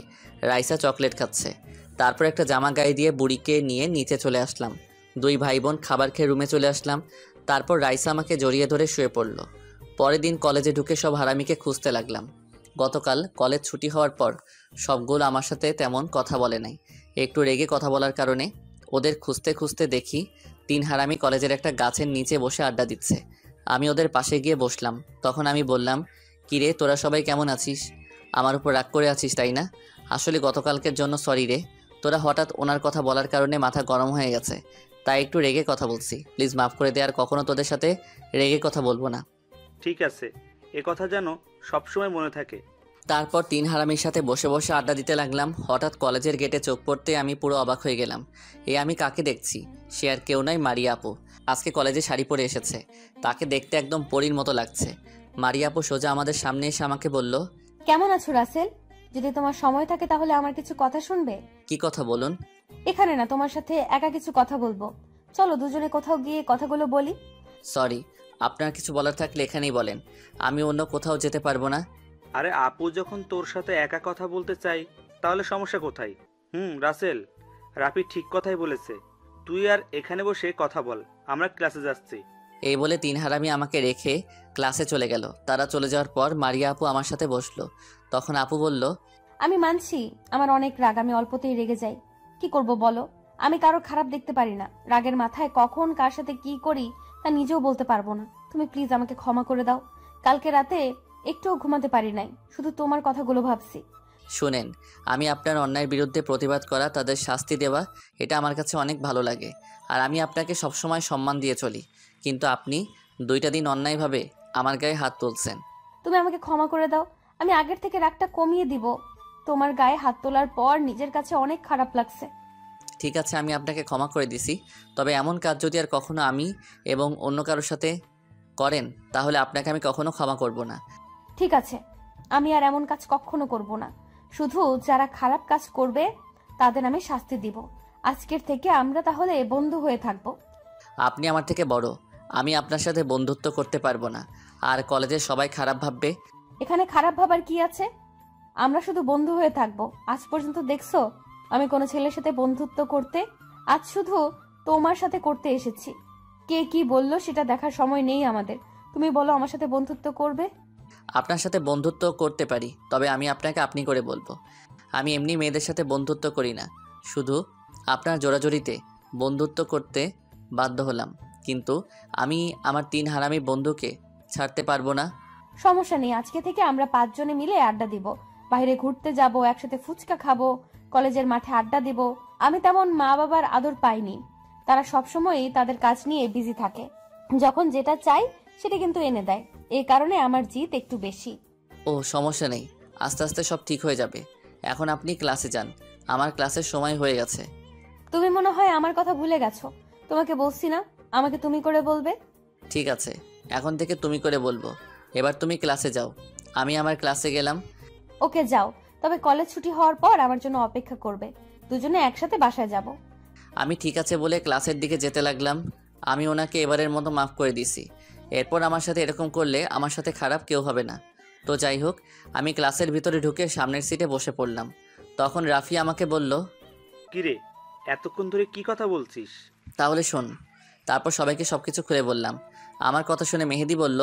রাইসা চকলেট খাচ্ছে। তারপর একটা জামা গায়ে দিয়ে বুড়িকে নিয়ে নিচে চলে আসলাম। দুই ভাই বোন খাবার খেয়ে রুমে চলে আসলাম। তারপর রাইসা আমাকে জড়িয়ে ধরে শুয়ে পড়ল। পরের দিন কলেজে ঢুকে সব হারামিকে খুঁজতে লাগলাম। গতকাল কলেজ ছুটি হওয়ার পর সবগুলো আমার সাথে তেমন কথা বলে নাই। একটু রেগে কথা বলার কারণে ওদের খুঁজতে খুঁজতে দেখি 3 হারামি কলেজের একটা গাছের নিচে বসে আড্ডা দিচ্ছে। আমি ওদের পাশে গিয়ে বসলাম। তখন আমি বললাম, কিরে তোরা সবাই কেমন আছিস? আমার উপর রাগ করে আছিস তাই না? আসলে গতকালকের জন্য সরি রে, তোরা হঠাৎ ওনার কথা বলার কারণে মাথা গরম হয়ে গেছে, তাই একটু রেগে কথা বলছি, প্লিজ মাফ করে দে, আর কখনো তোদের সাথে রেগে কথা বলবো না।
ঠিক আছে, এ কথা যেন সবসময় মনে থাকে।
তারপর 3 হারামির সাথে বসে বসে আড্ডা দিতে লাগলাম। হঠাৎ কলেজের গেটে চোখ পড়তে আমি পুরো অবাক হয়ে গেলাম। আমি কাকে দেখছি? সে আর কেউ নয়, মারিয়া আপু। আজকে কলেজে শাড়ি পরে এসেছে। তাকে দেখতে একদম পরীর মতো লাগছে। মারিয়া আপু সোজা আমাদের সামনে এসে আমাকে বলল,
কেমন আছো রাসেল? যদি তোমার সময় থাকে তাহলে আমার কিছু কথা শুনবে।
কি কথা বলুন?
এখানে না, তোমার সাথে একা কিছু কথা বলবো। চলো দুজনে কোথাও গিয়ে কথাগুলো বলি।
সরি, আপনার কিছু বলার থাকলে এখানেই বলেন, আমি অন্য কোথাও যেতে পারবো না।
আরে আপু যখন তোর সাথে একা কথা বলতে চাই তাহলে সমস্যা কোথায়? রাসেল, রাফি ঠিক কথাই বলেছে। তুই আর এখানে বসে কথা বল, আমরা ক্লাসে যাচ্ছি।
এই বলে 3 হারামি আমাকে রেখে ক্লাসে চলে গেল। তারা চলে যাওয়ার পর মারিয়া আপু আমার সাথে বসলো। তখন আপু বলল,
আমি মানছি আমার অনেক রাগ, আমি অল্পতেই রেগে যাই। কি করব বলো? আমি কারো খারাপ দেখতে পারি না। রাগের মাথায় কখন কার সাথে কি করি তা নিজেও বলতে পারবো না। তুমি প্লিজ আমাকে ক্ষমা করে দাও। কালকে রাতে একটুও ঘুমাতে পারি নাই, শুধু তোমার কথাগুলো ভাবছি।
শুনেন, আমি আপনার অন্যায়ের বিরুদ্ধে প্রতিবাদ করা, তাদের শাস্তি দেওয়া, এটা আমার কাছে অনেক ভালো লাগে। আর আমি আপনাকে সবসময় সম্মান দিয়ে চলি, কিন্তু আপনি 2টা দিন অন্যায়ভাবে আমার গায়ে হাত তুলছেন।
তুমি আমাকে ক্ষমা করে দাও, আমি আগের থেকে রাগটা কমিয়ে দিব। তোমার গায়ে হাত তোলার পর নিজের কাছে অনেক খারাপ লাগছে।
ঠিক আছে, আমি আপনাকে ক্ষমা করে দিছি। তবে এমন কাজ যদি আর কখনো আমি এবং অন্য কারোর সাথে করেন তাহলে আপনাকে আমি কখনো ক্ষমা করব না।
ঠিক আছে, আমি আর এমন কাজ কখনো করব না। শুধু যারা খারাপ কাজ করবে তাদের আমি শাস্তি দিব। আজকের থেকে আমরা তাহলে বন্ধু হয়ে থাকব।
আপনি আমার থেকে বড়, আমি আপনার সাথে বন্ধুত্ব করতে পারবো না। আর কলেজের সবাই খারাপ ভাববে।
এখানে খারাপ ভাবার কি আছে? আমরা শুধু বন্ধু হয়ে থাকব। আজ পর্যন্ত দেখছো আমি কোনো ছেলের সাথে বন্ধুত্ব করতে? আজ শুধু তোমার সাথে করতে এসেছি। কে কি বললো সেটা দেখার সময় নেই আমাদের। তুমি বলো আমার সাথে বন্ধুত্ব করবে?
আপনার সাথে বন্ধুত্ব করতে পারি, তবে আমি আপনাকে আপনি করে বলবো। আমি এমনি মেয়েদের সাথে বন্ধুত্ব করি না, শুধু আপনার জোরাজোরিতে বন্ধুত্ব করতে বাধ্য হলাম। কিন্তু আমি আমার 3 হারামি বন্ধুকে ছাড়তে পারবো না।
সমস্যা নেই, আজকে থেকে আমরা 5 জনে মিলে আড্ডা দিব, বাইরে ঘুরতে যাব, একসাথে ফুচকা খাবো, কলেজের মাঠে আড্ডা দিব। আমি তেমন মা বাবার আদর পাইনি, তারা সবসময়ই তাদের কাজ নিয়ে বিজি থাকে। যখন যেটা চাই সেটা কিন্তু এনে দেয়, এই কারণে আমার জিদ একটু বেশি।
ও সমস্যা নেই, আস্তে আস্তে সব ঠিক হয়ে যাবে। এখন আপনি ক্লাসে যান, আমার ক্লাসের সময় হয়ে গেছে।
তুমি মনে হয় আমার কথা ভুলে গেছো। তোমাকে বলছি না আমাকে তুমি করে বলবে?
ঠিক আছে, এখন থেকে তুমি করে বলবো। এবার তুমি ক্লাসে যাও, আমি আমার ক্লাসে গেলাম।
ওকে যাও, তবে কলেজ ছুটি হওয়ার পর আমার জন্য অপেক্ষা করবে, দুজনে একসাথে বাসায় যাব।
আমি ঠিক আছে বলে ক্লাসের দিকে যেতে লাগলাম। আমি ওনাকে এবারের মতো মাফ করে দিছি। এরপর আমার সাথে এরকম করলে আমার সাথে খারাপ কেউ হবে না। তো যাই হোক, আমি ক্লাসের ভিতরে ঢুকে সামনের সিটে বসে পড়লাম। তখন রাফি আমাকে বলল,
কিরে, এতক্ষণ ধরে কি কথা বলছিস?
তাহলে শোন। তারপর সবাইকে সবকিছু খুলে বললাম। আমার কথা শুনে মেহেদি বলল,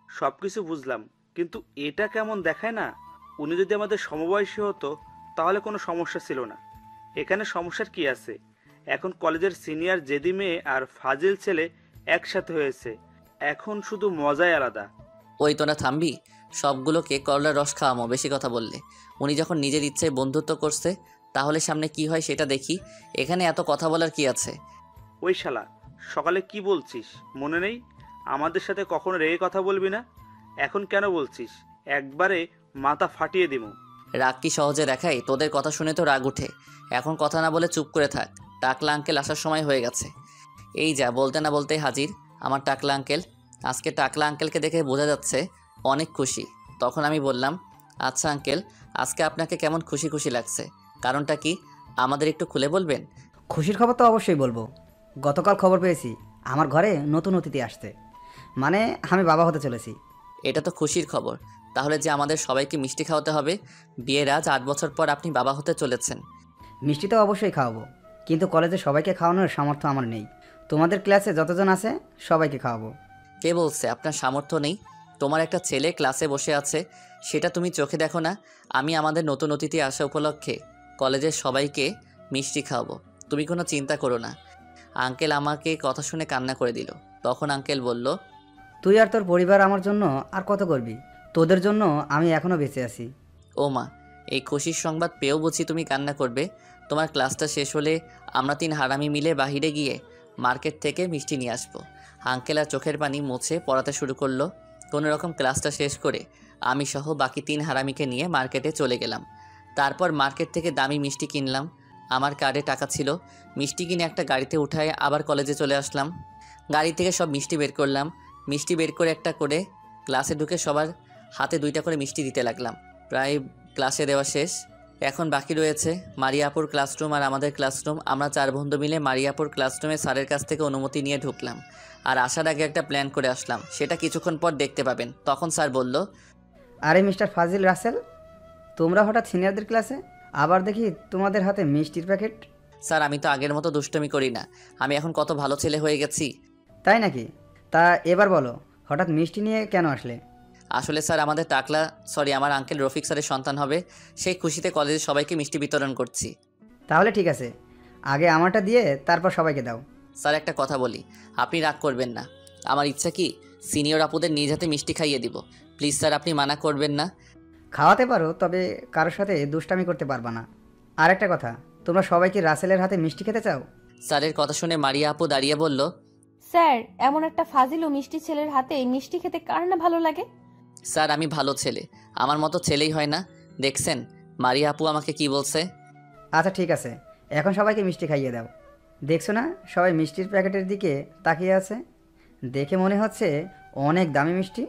সবকিছু বুঝলাম, কিন্তু এটা কেমন দেখায় না? উনি যদি আমাদের সমবয়সী হতো তাহলে কোনো সমস্যা ছিল না। এখানে সমস্যার কি আছে? এখন কলেজের সিনিয়র জেদি মেয়ে আর ফাজিল ছেলে একসাথে হয়েছে, এখন শুধু মজাই আলাদা।
ওই তোরা থামবি? সবগুলোকে করলার রস খাওয়ামো বেশি কথা বললে। উনি যখন নিজের ইচ্ছায় বন্ধুত্ব করছে তাহলে সামনে কি হয় সেটা দেখি। এখানে এত কথা বলার কি আছে?
ওই শালা, সকালে কি বলছিস মনে নেই? আমাদের সাথে কখনো রেগে কথা বলবি না। এখন কেন বলছিস? একবারে মাথা ফাটিয়ে দিমু।
রাগ কি সহজে দেখাই? তোদের কথা শুনে তো রাগ উঠে। এখন কথা না বলে চুপ করে থাক। টাকলা আঙ্কেল আসার সময় হয়ে গেছে। এই যা, বলতে না বলতেই হাজির আমার টাকলা আঙ্কেল। আজকে টাকলা আঙ্কেলকে দেখে বোঝা যাচ্ছে অনেক খুশি। তখন আমি বললাম, আচ্ছা আঙ্কেল, আজকে আপনাকে কেমন খুশি খুশি লাগছে? কারণটা কি আমাদের একটু খুলে বলবেন?
খুশির খবর তো অবশ্যই বলবো। গতকাল খবর পেয়েছি আমার ঘরে নতুন অতিথি আসছে। মানে আমি বাবা হতে চলেছি।
এটা তো খুশির খবর। তাহলে যে আমাদের সবাইকে মিষ্টি খাওয়াতে হবে। বিয়ের আজ 8 বছর পর আপনি বাবা হতে চলেছেন।
মিষ্টি তো অবশ্যই খাওয়াবো, কিন্তু কলেজে সবাইকে খাওয়ানোর সামর্থ্য আমার নেই। তোমাদের ক্লাসে যতজন আছে সবাইকে খাওয়াবো।
কে বলছে আপনার সামর্থ্য নেই? তোমার একটা ছেলে ক্লাসে বসে আছে, সেটা তুমি চোখে দেখো না? আমি আমাদের নতুন অতিথি আসা উপলক্ষে কলেজের সবাইকে মিষ্টি খাওয়াবো, তুমি কোনো চিন্তা করো না। আঙ্কেল আমাকে কথা শুনে কান্না করে দিল। তখন আঙ্কেল বলল,
তুই আর তোর পরিবার আমার জন্য আর কত করবি? তোদের জন্য আমি এখনও বেঁচে আছি।
ও মা, এই খুশির সংবাদ পেয়েও বুঝি তুমি কান্না করবে? তোমার ক্লাসটা শেষ হলে আমরা 3 হারামি মিলে বাহিরে গিয়ে মার্কেট থেকে মিষ্টি নিয়ে আসবো। আঙ্কেল আর চোখের পানি মুছে পড়াতে শুরু করলো। কোনো রকম ক্লাসটা শেষ করে আমি সহ বাকি 3 হারামিকে নিয়ে মার্কেটে চলে গেলাম। তারপর মার্কেট থেকে দামি মিষ্টি কিনলাম। আমার কার্ডে টাকা ছিল। মিষ্টি কিনে একটা গাড়িতে উঠায় আবার কলেজে চলে আসলাম। গাড়ি থেকে সব মিষ্টি বের করলাম। মিষ্টি বের করে একটা করে ক্লাসে ঢুকে সবার হাতে 2টা করে মিষ্টি দিতে লাগলাম। প্রায় ক্লাসে দেওয়া শেষ। এখন বাকি রয়েছে মারিয়াপুর ক্লাসরুম আর আমাদের ক্লাসরুম। আমরা 4 বন্ধু মিলে মারিয়াপুর ক্লাসরুমে স্যারের কাছ থেকে অনুমতি নিয়ে ঢুকলাম। আর আসার আগে একটা প্ল্যান করে আসলাম, সেটা কিছুক্ষণ পর দেখতে পাবেন। তখন স্যার বলল,
আরে মিস্টার ফাজিল রাসেল, তোমরা হঠাৎ সিনিয়রদের ক্লাসে? আবার দেখি তোমাদের হাতে মিষ্টির প্যাকেট।
স্যার আমি তো আগের মতো দুষ্টমি করি না, আমি এখন কত ভালো ছেলে হয়ে গেছি।
তাই নাকি? তা এবার বলো, হঠাৎ মিষ্টি নিয়ে কেন আসলে?
আসলে স্যার আমার আঙ্কেল রফিক স্যারের সন্তান হবে, সেই খুশিতে কলেজের সবাইকে মিষ্টি বিতরণ করছি।
তাহলে ঠিক আছে, আগে আমারটা দিয়ে তারপর সবাইকে দাও।
স্যার একটা কথা বলি, আপনি রাগ করবেন না। আমার ইচ্ছা কি সিনিয়র আপুদের নিজ হাতে মিষ্টি খাইয়ে দিব। প্লিজ স্যার, আপনি মানা করবেন না।
খাওয়াতে পারো, তবে কারোর সাথে দুষ্টামি করতে পারবা না। আর একটা কথা, তোমরা সবাই কি রাসেলের হাতে মিষ্টি খেতে চাও?
স্যারের কথা শুনে মারিয়া আপু দাঁড়িয়ে বলল,
স্যার, এমন একটা ফাজিল ও মিষ্টি ছেলের হাতে মিষ্টি খেতে কার না ভালো লাগে?
স্যার আমি ভালো ছেলে, আমার মতো ছেলেই হয় না। দেখছেন মারিয়া আপু আমাকে কি বলছে?
আচ্ছা ঠিক আছে, এখন সবাইকে মিষ্টি খাইয়ে দাও। দেখছো না সবাই মিষ্টির প্যাকেটের দিকে তাকিয়ে আছে? দেখে মনে হচ্ছে অনেক দামি মিষ্টি।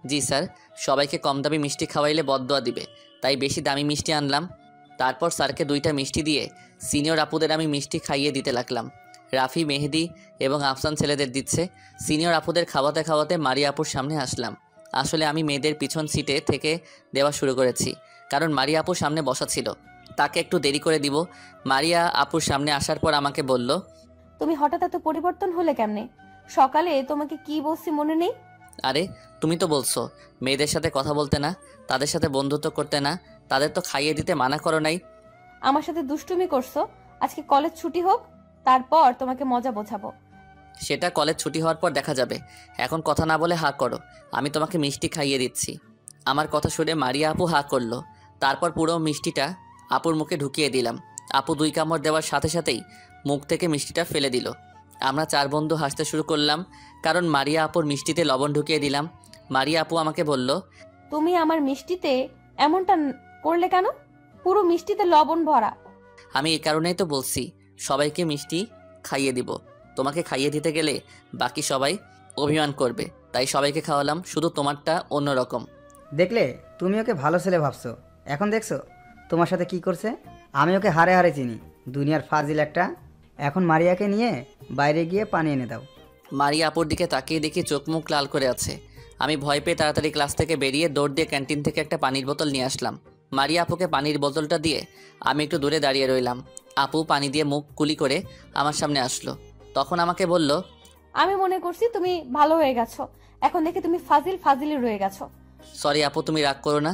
জি স্যার, সবাইকে কম দামি মিষ্টি খাওয়াইলে বদদোয়া দিবে, তাই বেশি দামি মিষ্টি আনলাম। তারপর স্যারকে 2টা মিষ্টি দিয়ে সিনিয়র আপুদের আমি মিষ্টি খাইয়ে দিতে লাগলাম। রাফি, মেহেদি এবং আফসান ছেলেদের দিচ্ছে। সিনিয়র আপুদের খাওয়াতে খাওয়াতে মারিয়া আপুর সামনে আসলাম। আসলে আমি মেয়েদের পিছন সিটে থেকে দেওয়া শুরু করেছি, কারণ মারিয়া আপুর সামনে বসা ছিল। তাকে একটু দেরি করে দিব। মারিয়া আপুর সামনে আসার পর আমাকে বলল,
তুমি হঠাৎ এত পরিবর্তন হলে কেমনে? সকালে তোমাকে কি বলছি মনে নেই?
আরে তুমি তো বলছো মেয়েদের সাথে কথা বলতে না, তাদের সাথে বন্ধুত্ব করতে না, তাদের তো খাইয়ে দিতে মানা করো নাই।
আমার সাথে দুষ্টুমি করছো। আজকে কলেজ ছুটি হোক, তারপর তোমাকে মজা বোঝাবো।
সেটা কলেজ ছুটি হওয়ার পর দেখা যাবে। এখন কথা না বলে হাঁ করো, আমি তোমাকে মিষ্টি খাইয়ে দিচ্ছি। আমার কথা শুনে মারিয়া আপু হাঁ করলো। তারপর পুরো মিষ্টিটা আপুর মুখে ঢুকিয়ে দিলাম। আপু 2 কামড় দেওয়ার সাথে সাথেই মুখ থেকে মিষ্টিটা ফেলে দিল। আমরা 4 বন্ধু হাসতে শুরু করলাম, কারণ মারিয়া আপুর মিষ্টিতে লবণ ঢুকিয়ে দিলাম। মারিয়া আপু আমাকে বলল,
তুমি আমার মিষ্টিতে এমনটা করলে কেন? পুরো মিষ্টিতে লবণ ভরা।
আমি এই কারণেই তো বলছি সবাইকে মিষ্টি খাইয়ে দিব। তোমাকে খাইয়ে দিতে গেলে বাকি সবাই অভিমান করবে, তাই সবাইকে খাওয়ালাম, শুধু তোমারটা অন্যরকম।
দেখলে, তুমি ওকে ভালো ছেলে ভাবছো, এখন দেখছো তোমার সাথে কি করছে। আমি ওকে হারে হারে চিনি, দুনিয়ার ফাজিল একটা। এখন মারিয়াকে নিয়ে বাইরে গিয়ে পানি এনে দাও।
মারিয়া আপুর দিকে তাকিয়ে দেখি চোখ মুখ লাল করে আছে। আমি ভয় পেয়ে তাড়াতাড়ি ক্লাস থেকে বেরিয়ে দৌড় দিয়ে ক্যান্টিন থেকে একটা পানির বোতল নিয়ে আসলাম। মারিয়া আপুকে পানির বোতলটা দিয়ে আমি একটু দূরে দাঁড়িয়ে রইলাম। আপু পানি দিয়ে মুখ কুলি করে আমার সামনে আসলো। তখন আমাকে বলল,
আমি মনে করছি তুমি ভালো হয়ে গেছো, এখন দেখি তুমি ফাজিলই রয়ে গেছো।
সরি আপু, তুমি রাগ করো না,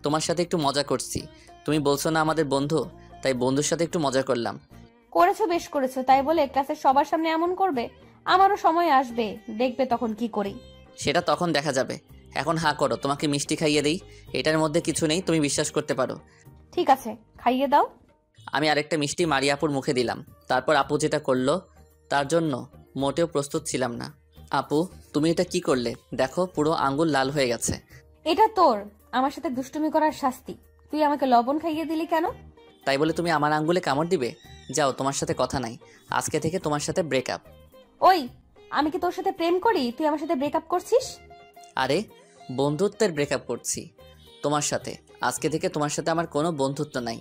তোমার সাথে একটু মজা করছি। তুমি বলছো না আমাদের বন্ধু, তাই বন্ধুর সাথে একটু মজা করলাম।
করেছো, বেশ করেছো। তাই বলে ক্লাসের সবার সামনে এমন করবে? আমারও সময় আসবে, দেখবে তখন কি করি।
সেটা তখন দেখা যাবে। এখন হাঁ করো, তোমাকে মিষ্টি খাইয়ে দিই। এটার মধ্যে কিছু নেই, তুমি বিশ্বাস করতে পারো।
ঠিক আছে, খাইয়ে দাও।
আমি আরেকটা মিষ্টি মারিয়া আপুর মুখে দিলাম। তারপর আপু যেটা করলো তার জন্য মোটেও প্রস্তুত ছিলাম না। আপু তুমি এটা কি করলে? দেখো পুরো আঙ্গুল লাল হয়ে গেছে।
এটা তোর আমার সাথে দুষ্টুমি করার শাস্তি। তুই আমাকে লবণ খাইয়ে দিলি কেন?
তাই বলে তুমি আমার আঙ্গুলে কামড় দিবে? যাও, তোমার সাথে কথা নাই, আজকে থেকে তোমার সাথে ব্রেকআপ।
ওই, আমি কি তোর সাথে প্রেম করি তুই আমার সাথে ব্রেকআপ করছিস?
আরে বন্ধুত্বের ব্রেকআপ করছি তোমার সাথে। আজকে থেকে তোমার সাথে আমার কোনো বন্ধুত্ব নাই।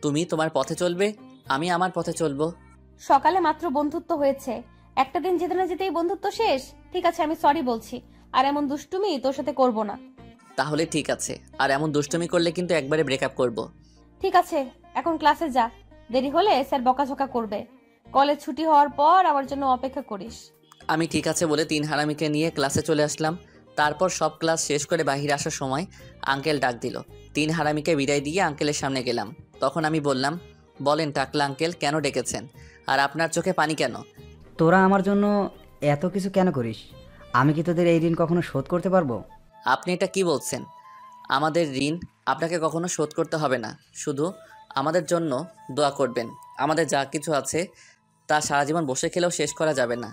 তুমি তোমার পথে চলবে, আমি আমার পথে চলবো।
সকালে মাত্র বন্ধুত্ব হয়েছে, একটা দিন যেতে না যেতেই বন্ধুত্ব শেষ। ঠিক আছে, আমি সরি বলছি, আর এমন দুষ্টুমি তোর সাথে করব না।
তাহলে ঠিক আছে, আর এমন দুষ্টুমি করলে কিন্তু একবারে ব্রেকআপ করব।
ঠিক আছে, এখন ক্লাসে যা, দেরি হলে স্যার বকাঝকা করবে। কলেজ ছুটি হওয়ার পর আমার জন্য অপেক্ষা করিস।
আমি ঠিক আছে বলে 3 হারামিকে নিয়ে ক্লাসে চলে আসলাম। তারপর সব ক্লাস শেষ করে বাইরে আসার সময় আঙ্কেল ডাক দিল। 3 হারামিকে বিদায় দিয়ে আঙ্কেলের সামনে গেলাম। তখন আমি বললাম, বলেন টাকলা আঙ্কেল, কেন ডেকেছেন? আর আপনার চোখে পানি কেন?
তোরা আমার জন্য এত কিছু কেন করিস? আমি কি তোদের এই ঋণ কখনো শোধ করতে পারবো?
আপনি এটা কি বলছেন? আমাদের ঋণ আপনাকে কখনো শোধ করতে হবে না, শুধু আমাদের জন্য দোয়া করবেন। আমাদের যা কিছু আছে তা সারা জীবন বসে খেলেও শেষ করা যাবে না।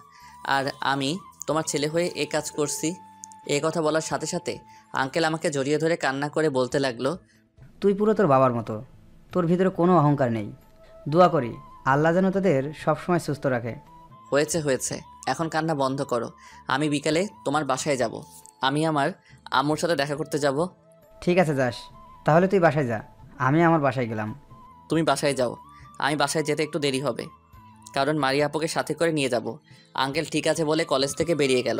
আর আমি তোমার ছেলে হয়ে এ কাজ করছি। এই কথা বলার সাথে সাথে আঙ্কেল আমাকে জড়িয়ে ধরে কান্না করে বলতে লাগলো,
তুই পুরো তোর বাবার মতো, তোর ভিতরে কোনো অহংকার নেই। দোয়া করি আল্লাহ যেন তোদের সবসময় সুস্থ রাখে।
হয়েছে হয়েছে, এখন কান্না বন্ধ করো। আমি বিকালে তোমার বাসায় যাব। আমি আমার আম্মুর সাথে দেখা করতে যাব।
ঠিক আছে যাস, তাহলে তুই বাসায় যা, আমি আমার বাসায় গেলাম।
তুমি বাসায় যাও, আমি বাসায় যেতে একটু দেরি হবে, কারণ মারিয়া আপুকে সাথে করে নিয়ে যাব। আঙ্কেল ঠিক আছে বলে কলেজ থেকে বেরিয়ে গেল।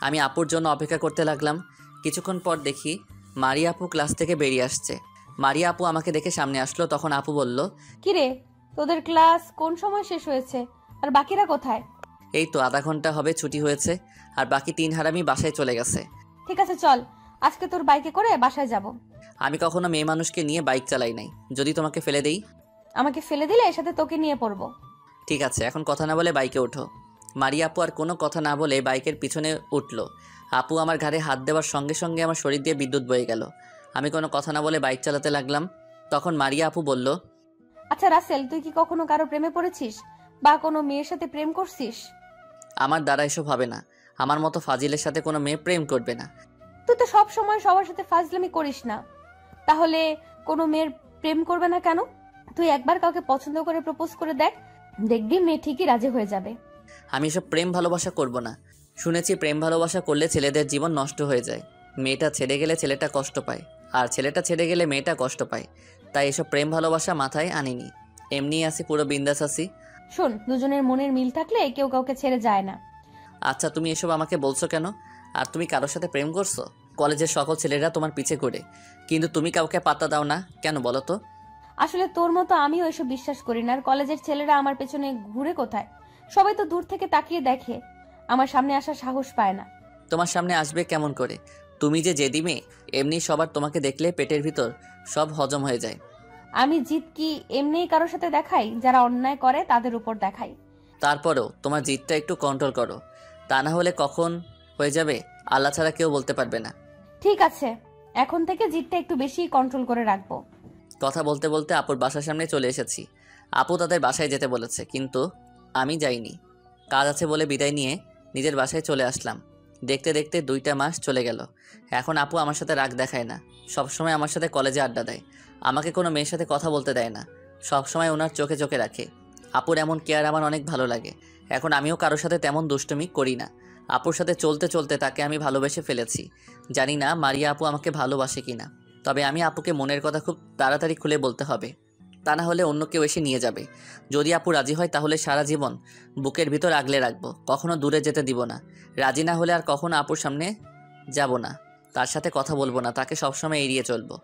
আমি আপুর জন্য অপেক্ষা করতে লাগলাম। কিছুক্ষণ পর দেখি মারিয়া আপু ক্লাস থেকে বেরিয়ে আসছে। মারিয়া আপু আমাকে দেখে সামনে আসলো। তখন আপু বলল,
কিরে, তোদের ক্লাস কোন সময় শেষ হয়েছে? আর বাকিরা কোথায়?
এই তো আধা ঘন্টা হবে ছুটি হয়েছে, আর বাকি 3 হারামি বাসায় চলে গেছে।
ঠিক আছে চল, আজকে তোর বাইকে করে বাসায় যাব।
আমি কখনো মেয়ে মানুষকে নিয়ে বাইক চালাই নাই, যদি তোমাকে ফেলে দেই?
আমাকে ফেলে দিলে এর সাথে তোকে নিয়ে পড়বো।
ঠিক আছে, এখন কথা না বলে বাইকে ওঠো। মারিয়া আপু আর কোনো কথা না বলে বাইকের পিছনে উঠলো। আপু আমার ঘাড়ে হাত দেওয়ার সঙ্গে সঙ্গে আমার শরীর দিয়ে বিদ্যুৎ বয়ে গেল। আমি কোনো কথা না বলে বাইক চালাতে লাগলাম। তখন মারিয়া আপু বলল,
আচ্ছা রাসেল, তুই কি কখনো কারো প্রেমে পড়েছিস বা কোনো মেয়ের সাথে প্রেম করছিস?
আমার দ্বারা এসব হবে না। আমার মতো ফাজিলের সাথে কোনো মেয়ে প্রেম করবে না।
তুই তো সব সময় সবার সাথে ফাজলামি করিস না, তাহলে কোনো মেয়ের প্রেম করবে না কেন? তুই একবার কাউকে পছন্দ করে প্রপোজ করে দেখ, দেখবি মেয়ে ঠিকই রাজি হয়ে যাবে।
আমি এসব প্রেম ভালোবাসা করব না। শুনেছি প্রেম ভালোবাসা করলে ছেলেদের জীবন নষ্ট হয়ে যায়। মেয়েটা ছেড়ে গেলে ছেলেটা কষ্ট পায়, আর ছেলেটা ছেড়ে গেলে মেয়েটা কষ্ট পায়। তাই এসব প্রেম ভালোবাসা মাথায় আনিনি। এমনি আছি, পুরো বিন্দাস আছি।
শোন, দুজনের মনের মিল থাকলে কেউ কাউকে ছেড়ে যায় না।
আচ্ছা তুমি এসব আমাকে বলছো কেন? আর তুমি কারোর সাথে প্রেম করছো? কলেজের সকল ছেলেরা তোমার পিছে ঘুরে, কিন্তু তুমি কাউকে পাত্তা দাও না কেন বলো তো?
আসলে তোর মতো আমিও এসব বিশ্বাস করি না। আর কলেজের ছেলেরা আমার পেছনে ঘুরে কোথায়? সবাই তো দূর থেকে তাকিয়ে দেখে, আমার সামনে আসার সাহস পায় না।
তোমার সামনে আসবে কেমন করে? তুমি যে জেদি মেয়ে, এমনি সবার তোমাকে দেখলে পেটের ভিতর সব হজম হয়ে যায়।
আমি জিত কি এমনিই কারোর সাথে দেখাই? যারা অন্যায় করে তাদের উপর দেখাই।
তারপরেও তোমার জিদটা একটু কন্ট্রোল করো, তা না হলে কখন হয়ে যাবে আল্লাহ ছাড়া কেউ বলতে পারবে না।
ঠিক আছে, এখন থেকে জিতটা একটু বেশি কন্ট্রোল করে রাখবো।
কথা বলতে বলতে আপুর বাসার সামনে চলে এসেছি। আপু তাদের বাসায় যেতে বলেছে, কিন্তু আমি যাইনি। কাজ আছে বলে বিদায় নিয়ে নিজের বাসায় চলে আসলাম। দেখতে দেখতে 2টা মাস চলে গেল। এখন আপু আমার সাথে রাগ দেখায় না, সবসময় আমার সাথে কলেজে আড্ডা দেয়। আমাকে কোনো মেয়ের সাথে কথা বলতে দেয় না, সবসময় ওনার চোখে চোখে রাখে। আপুর এমন কেয়ার আমার অনেক ভালো লাগে। এখন আমিও কারোর সাথে তেমন দুষ্টুমি করি না। আপুর সাথে চলতে চলতে তাকে আমি ভালোবেসে ফেলেছি। জানি না মারিয়া আপু আমাকে ভালোবাসে কিনা, তবে আমি আপুকে মনের কথা খুব তাড়াতাড়ি খুলে বলতে হবে, তা না হলে অন্য কেউ এসে নিয়ে যাবে। যদি আপু রাজি হয় তাহলে সারা জীবন বুকের ভিতর আগলে রাখবো, কখনো দূরে যেতে দিব না। রাজি না হলে আর কখনো আপুর সামনে যাব না, তার সাথে কথা বলবো না, তাকে সবসময় এড়িয়ে চলবো।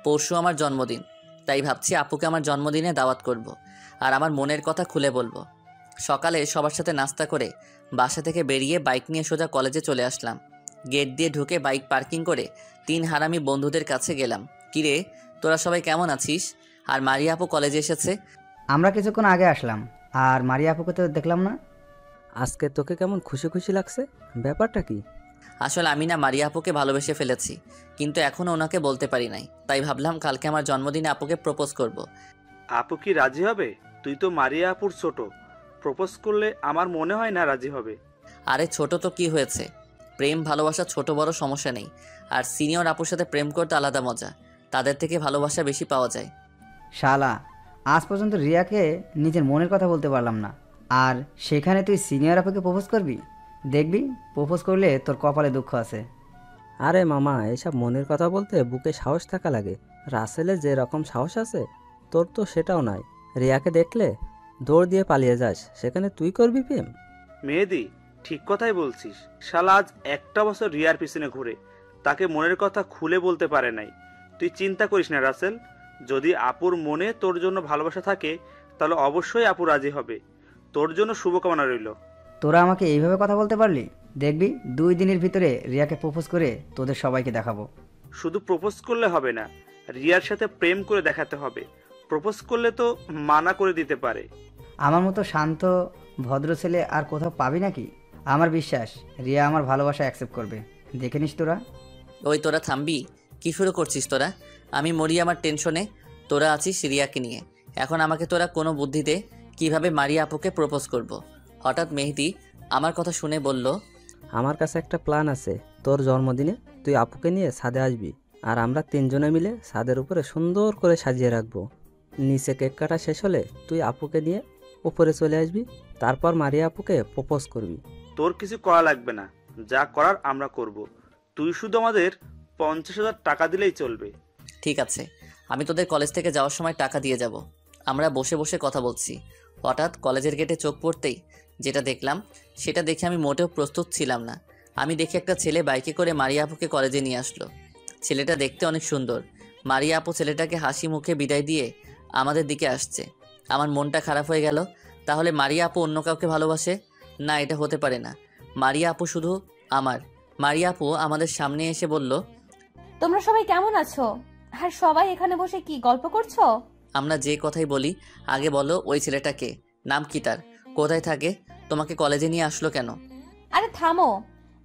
পরশু আমার জন্মদিন, তাই ভাবছি আপুকে আমার জন্মদিনে দাওয়াত করব, আর আমার মনের কথা খুলে বলবো। সকালে সবার সাথে নাস্তা করে বাসা থেকে বেরিয়ে বাইক নিয়ে সোজা কলেজে চলে আসলাম। গেট দিয়ে ঢুকে বাইক পার্কিং করে 3 হারামি বন্ধুদের কাছে গেলাম। কিরে, তোরা সবাই কেমন আছিস? আর মারিয়া আপু কলেজে এসেছে।
আমরা কিছুক্ষণ আগে আসলাম, আর মারিয়া আপুকে তো দেখলাম না।
আজকে তোকে কেমন খুশি খুশি লাগছে, ব্যাপারটা কি?
আসলে আমি না মারিয়া আপুকে ভালোবেসে ফেলেছি, কিন্তু এখনও ওনাকে বলতে পারি নাই। তাই ভাবলাম কালকে আমার জন্মদিনে আপুকে প্রপোজ করব।
আপু কি রাজি হবে? তুই তো মারিয়া আপুর ছোট, প্রপোজ করলে আমার মনে হয় না রাজি হবে।
আরে ছোট তো কি হয়েছে, প্রেম ভালোবাসা ছোট বড় সমস্যা নেই। আর সিনিয়র আপুর সাথে প্রেম করতে আলাদা মজা, তাদের থেকে ভালোবাসা বেশি পাওয়া যায়।
শালা, আজ পর্যন্ত রিয়াকে নিজের মনের কথা বলতে পারলাম না, আর সেখানে তুই সিনিয়র আপুকে প্রপোজ করবি? দেখবি প্রপোজ করলে তোর কপালে দুঃখ আছে।
আরে মামা, এসব মনের কথা বলতে বুকে সাহস থাকা লাগে। রাসেলের যে রকম সাহস আছে তোর তো সেটাও নাই। রিয়াকে দেখলে দৌড় দিয়ে পালিয়ে যাস, সেখানে তুই করবি প্রেম?
মেহেদি, ঠিক কথাই বলছিস। শালা আজ একটা বছর রিয়ার পিছনে ঘুরে তাকে মনের কথা খুলে বলতে পারে নাই। তুই চিন্তা করিস না রাসেল, যদি আপুর মনে তোর জন্য ভালোবাসা থাকে তাহলে অবশ্যই আপু রাজি হবে। তোর জন্য শুভকামনা রইল।
তোরা আমাকে এইভাবে কথা বলতে পারলি? দেখবি 2 দিনের ভিতরে রিয়াকে প্রপোজ করে তোদের সবাইকে দেখাবো।
শুধু প্রপোজ করলে হবে না, রিয়ার সাথে প্রেম করে দেখাতে হবে। প্রপোজ করলে তো মানা করে দিতে পারে।
আমার মতো শান্ত ভদ্র ছেলে আর কোথাও পাবি নাকি? আমার বিশ্বাস রিয়া আমার ভালোবাসা অ্যাকসেপ্ট করবে। দেখে নিস তোরা।
ওই তোরা থামবি? কি শুরু করছিস তোরা? আমি মরি আমার টেনশনে, তোরা আছিস রিয়াকে নিয়ে। এখন আমাকে তোরা কোনো বুদ্ধিতে কিভাবে মারিয়া আপুকে প্রপোজ করব। হঠাৎ মেহেদি আমার কথা শুনে বলল,
আমার কাছে একটা প্ল্যান আছে। তোর জন্মদিনে তুই আপুকে নিয়ে ছাদে আসবি, আর আমরা 3 জনে মিলে ছাদের উপরে সুন্দর করে সাজিয়ে রাখবো। নিচে কেক কাটা শেষ হলে তুই আপুকে নিয়ে উপরে চলে আসবি, তারপর মারিয়া আপুকে প্রপোজ করবি।
তোর কিছু করা লাগবে না, যা করার আমরা করব। তুই শুধু আমাদের 50,000 টাকা দিলেই চলবে।
ঠিক আছে, আমি তোদের কলেজ থেকে যাওয়ার সময় টাকা দিয়ে যাব। আমরা বসে বসে কথা বলছি, হঠাৎ কলেজের গেটে চোখ পড়তেই যেটা দেখলাম সেটা দেখে আমি মোটেও প্রস্তুত ছিলাম না। আমি দেখি একটা ছেলে বাইকে করে মারিয়া আপুকে কলেজে নিয়ে আসলো। ছেলেটা দেখতে অনেক সুন্দর। মারিয়া আপু ছেলেটাকে হাসি মুখে বিদায় দিয়ে আমাদের দিকে আসছে। আমার মনটা খারাপ হয়ে গেল। তাহলে মারিয়া আপু অন্য কাউকে ভালোবাসে? না, এটা হতে পারে না। মারিয়া আপু শুধু আমার। মারিয়া আপু আমাদের সামনে এসে বলল,
তোমরা সবাই কেমন আছো? আর সবাই এখানে বসে কি গল্প করছো?
আমরা যে কথাই বলি আগে বলো ওই ছেলেটাকে, নাম কি তার, কোথায় থাকে, তোমাকে কলেজে নিয়ে আসলো কেন?
আরে থামো,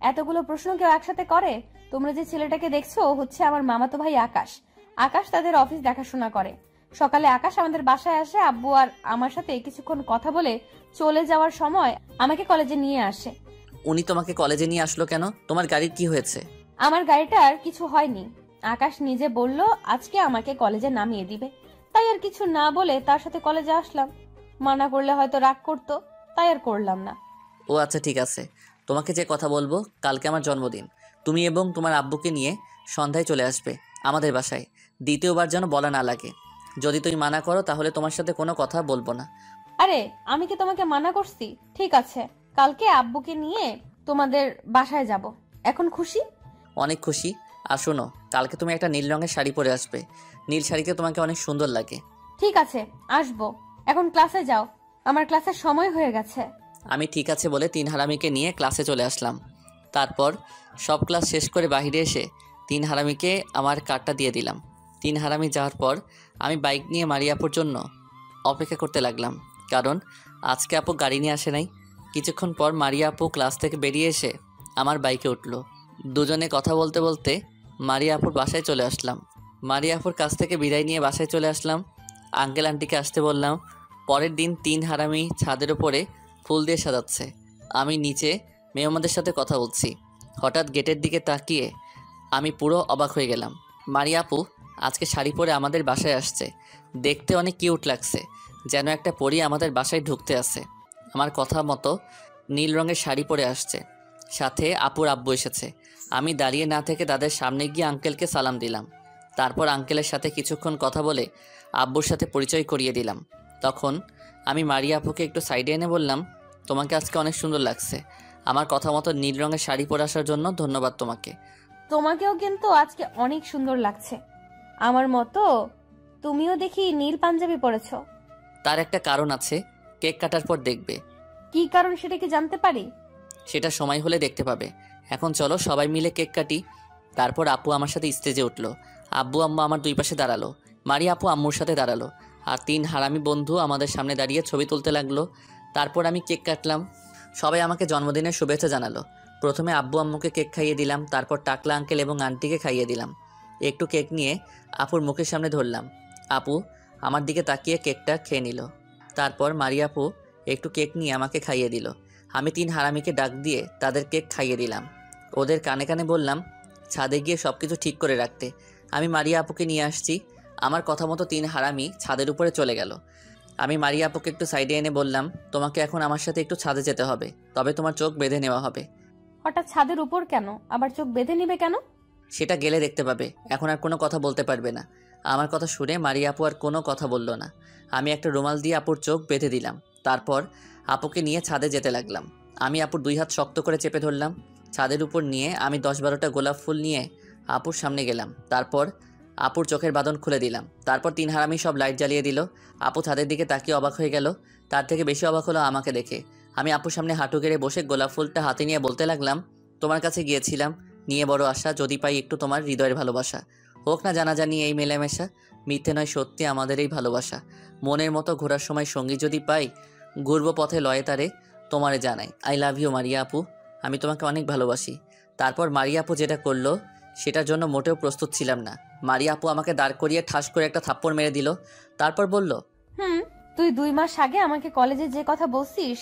এতগুলো প্রশ্ন কেউ একসাথে করে? তোমরা যে ছেলেটাকে দেখছো ও হচ্ছে আমার মামাতো ভাই আকাশ। আকাশ তাদের অফিস দেখাশোনা করে। সকালে আকাশ আমাদের বাসায় আসে, আব্বু আর আমার সাথে কিছুক্ষণ কথা বলে চলে যাওয়ার সময় আমাকে কলেজে নিয়ে আসে।
উনি তোমাকে কলেজে নিয়ে আসলো কেন? তোমার গাড়ির কি হয়েছে?
আমার গাড়িটার কিছু হয়নি। আকাশ নিজে বলল আজকে আমাকে কলেজে নামিয়ে দিবে, তাই আর কিছু না বলে তার সাথে কলেজে আসলাম। মানা করলে হয়তো রাগ করতো, তাই আর করলাম না।
ও আচ্ছা, ঠিক আছে। তোমাকে যে কথা বলবো, কালকে আমার জন্মদিন। তুমি এবং তোমার আব্বুকে নিয়ে সন্ধ্যায় চলে আসবে আমাদের বাসায়। দ্বিতীয়বার যেন বলা না লাগে। যদি তুমি মানা করো তাহলে তোমার সাথে কোনো কথা বলবো না।
আরে আমি কি তোমাকে মানা করছি? ঠিক আছে, কালকে আব্বুকে নিয়ে তোমাদের বাসায় যাব। এখন খুশি?
অনেক খুশি। আর শোনো, কালকে তুমি একটা নীল রঙের শাড়ি পরে আসবে। নীল শাড়িতে তোমাকে অনেক সুন্দর লাগে।
ঠিক আছে, আসবো। এখন ক্লাসে যাও, আমার ক্লাসের সময় হয়ে গেছে।
আমি ঠিক আছে বলে 3 হারামিকে নিয়ে ক্লাসে চলে আসলাম। তারপর সব ক্লাস শেষ করে বাইরে এসে 3 হারামিকে আমার কার্ডটা দিয়ে দিলাম। 3 হারামি যাওয়ার পর আমি বাইক নিয়ে মারিয়া আপুর জন্য অপেক্ষা করতে লাগলাম, কারণ আজকে আপু গাড়ি নিয়ে আসে নাই। কিছুক্ষণ পর মারিয়া আপু ক্লাস থেকে বেরিয়ে এসে আমার বাইকে উঠলো। দুজনে কথা বলতে বলতে মারিয়া আপুর বাসায় চলে আসলাম। মারিয়া আপুর কাছ থেকে বিদায় নিয়ে বাসায় চলে আসলাম। আঙ্কেল আন্টিকে আসতে বললাম। পরের দিন 3 হারামি ছাদের উপরে ফুল দিয়ে সাজাচ্ছে। আমি নিচে মেহমানদের সাথে কথা বলছি। হঠাৎ গেটের দিকে তাকিয়ে আমি পুরো অবাক হয়ে গেলাম। মারিয়া আপু আজকে শাড়ি পরে আমাদের বাসায় আসছে। দেখতে অনেক কিউট লাগছে, যেন একটা পরী আমাদের বাসায় ঢুকতে আসে। আমার কথা মতো নীল রঙের শাড়ি পরে আসছে, সাথে আপুর আব্বু এসেছে। আমি দাঁড়িয়ে না থেকে তাদের সামনে গিয়ে আঙ্কেলকে সালাম দিলাম। তারপর আঙ্কেলের সাথে কিছুক্ষণ কথা বলে আব্বুর সাথে পরিচয় করিয়ে দিলাম। তখন আমি মারিয়া আপুকে একটু সাইডে এনে বললাম, তোমাকে আজকে অনেক সুন্দর লাগছে। আমার কথা মতো নীল রঙের শাড়ি পরে আসার জন্য ধন্যবাদ তোমাকে।
তোমাকেও কিন্তু আজকে অনেক সুন্দর লাগছে। আমার মতো তুমিও দেখি নীল পাঞ্জাবি পরেছো।
তার একটা কারণ আছে, কেক কাটার পর দেখবে।
কি কারণ সেটা কি জানতে পারি?
সেটা সময় হলে দেখতে পাবে। এখন চলো সবাই মিলে কেক কাটি। তারপর আপু আমার সাথে স্টেজে উঠলো। আব্বু আম্মু আমার 2 পাশে দাঁড়ালো। মারিয়া আপু আম্মুর সাথে দাঁড়ালো, আর 3 হারামি বন্ধু আমাদের সামনে দাঁড়িয়ে ছবি তুলতে লাগলো। তারপর আমি কেক কাটলাম। সবাই আমাকে জন্মদিনের শুভেচ্ছা জানালো। প্রথমে আব্বু আম্মুকে কেক খাইয়ে দিলাম, তারপর টাকলা আঙ্কেল এবং আন্টিকে খাইয়ে দিলাম। একটু কেক নিয়ে আপুর মুখের সামনে ধরলাম। আপু আমার দিকে তাকিয়ে কেকটা খেয়ে নিল। তারপর মারিয়া আপু একটু কেক নিয়ে আমাকে খাইয়ে দিল। আমি 3 হারামিকে ডাক দিয়ে তাদের কেক খাইয়ে দিলাম। ওদের কানে কানে বললাম ছাদে গিয়ে সব কিছু ঠিক করে রাখতে। আমি মারিয়া আপুকে নিয়ে আসছি। আমার কথা মতো 3 হারামি ছাদের উপরে চলে গেল। আমি মারিয়া আপুকে একটু সাইডে এনে বললাম, তোমাকে এখন আমার সাথে একটু ছাদে যেতে হবে, তবে তোমার চোখ বেঁধে নেওয়া হবে।
হঠাৎ ছাদের উপর কেন? আবার চোখ বেঁধে নিবে কেন?
সেটা গেলে দেখতে পাবে। এখন আর কোনো কথা বলতে পারবে না। আমার কথা শুনে মারিয়া আপু আর কোনো কথা বলল না। আমি একটা রুমাল দিয়ে আপুর চোখ বেঁধে দিলাম। তারপর আপুকে নিয়ে ছাদে যেতে লাগলাম। আমি আপুর 2 হাত শক্ত করে চেপে ধরলাম। ছাদের উপর নিয়ে আমি 10-12টা গোলাপ ফুল নিয়ে আপুর সামনে গেলাম। তারপর আপুর চোখের বাঁধন খুলে দিলাম। তারপর 3 হারামি সব লাইট জ্বালিয়ে দিল। আপু ছাদের দিকে তাকিয়ে অবাক হয়ে গেল। তার থেকে বেশি অবাক হলো আমাকে দেখে। আমি আপুর সামনে হাঁটু গেড়ে বসে গোলাপ ফুলটা হাতে নিয়ে বলতে লাগলাম, তোমার কাছে গিয়েছিলাম নিয়ে বড় আশা, যদি পাই একটু তোমার হৃদয়ের ভালোবাসা। হোক না জানাজানি এই মেলামেশা, মিথ্যে নয় সত্যি আমাদের এই ভালোবাসা। মনের মতো ঘোরার সময় সঙ্গী যদি পাই, ঘুরবো পথে লয়ে তারে, তোমারে জানাই আই লাভ ইউ মারিয়া আপু, আমি তোমাকে অনেক ভালোবাসি। তারপর মারিয়া আপু যেটা করলো সেটার জন্য মোটেও প্রস্তুত ছিলাম না। মারিয়া আপু আমাকে দাঁড় করিয়ে ঠাস করে একটা থাপ্পড় মেরে দিল। তারপর বলল,
তুই 2 মাস আগে আমাকে কলেজে যে কথা বলছিস,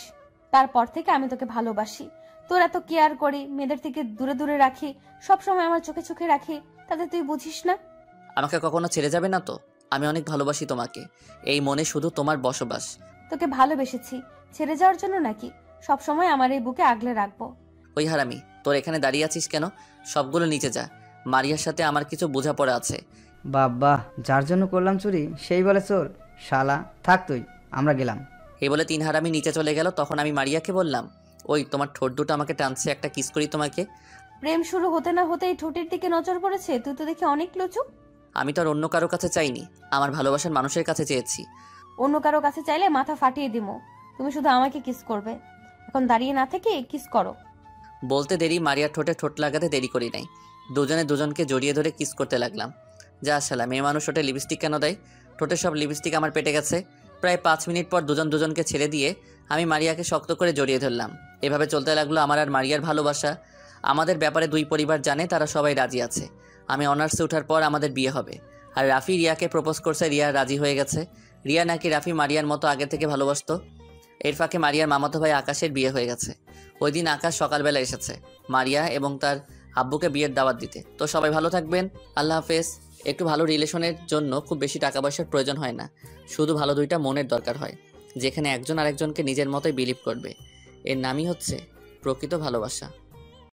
তারপর থেকে আমি তোকে ভালোবাসি। তোর এত কেয়ার করি, মেয়েদের থেকে দূরে দূরে রাখি, সব সময় আমার চোখে চোখে রাখি, তাতে তুই বুঝিস না?
আমাকে কখনো ছেড়ে যাবে না তো? আমি অনেক ভালোবাসি তোমাকে, এই মনে শুধু তোমার বসবাস।
তোকে ভালোবেসেছি, ছেড়ে যাওয়ার জন্য নাকি? সব সময় আমার এই বুকে আগলে রাখবো।
ওই হারামি, তোর এখানে দাঁড়িয়ে আছিস কেন? সবগুলো নিচে যা, মারিয়ার সাথে আমার কিছু বোঝাপড়া আছে।
বাবা, যার জন্য করলাম চুরি সেই বলে চোর। শালা থাক তুই, আমরা গেলাম।
এই বলে 3 হারামি নিচে চলে গেল। তখন আমি মারিয়াকে বললাম, ওই তোমার ঠোঁট দুটো আমাকে টানছে, একটা কিস করি তোমাকে।
প্রেম শুরু হতে না হতেই ঠোঁটের দিকে নজর পড়েছে? তুই তো দেখি অনেক লুচু।
আমি তো আর অন্য কারো কাছে চাইনি, আমার ভালোবাসার মানুষের কাছে চেয়েছি।
অন্য কারো কাছে চাইলে মাথা ফাটিয়ে দিমো। তুমি শুধু আমাকে কিস করবে, এখন দাঁড়িয়ে না থেকে কিস করো।
বলতে দেরি মারিয়ার ঠোঁটে ঠোঁট লাগাতে দেরি করি নাই। দুজনে দুজনকে জড়িয়ে ধরে কিস করতে লাগলাম। যা শালা, মেয়ে মানুষ ঠোঁটে লিপস্টিক কেন দেয়? ঠোঁটের সব লিপস্টিক আমার পেটে গেছে। প্রায় 5 মিনিট পর দুজন দুজনকে ছেড়ে দিয়ে আমি মারিয়াকে শক্ত করে জড়িয়ে ধরলাম। এভাবে চলতে লাগলো আমার আর মারিয়ার ভালোবাসা। আমাদের ব্যাপারে 2 পরিবার জানে, তারা সবাই রাজি আছে। আমি অনার্সে ওঠার পর আমাদের বিয়ে হবে। আর রাফি রিয়াকে প্রপোজ করছে, রিয়া রাজি হয়ে গেছে। রিয়া নাকি রাফি মারিয়ার মতো আগে থেকে ভালোবাসতো। এর ফাঁকে মারিয়ার মামাতো ভাই আকাশের বিয়ে হয়ে গেছে। ওই দিন আকাশ সকালবেলা এসেছে মারিয়া এবং তার আব্বুকে বিয়ের দাওয়াত দিতে। তো সবাই ভালো থাকবেন, আল্লাহ হাফেজ। একটু ভালো রিলেশনের জন্য খুব বেশি টাকা পয়সার প্রয়োজন হয় না, শুধু ভালো 2টা মনের দরকার হয়, যেখানে একজন আরেকজনকে নিজের মতোই বিলিভ করবে। এর নামই হচ্ছে প্রকৃত ভালোবাসা।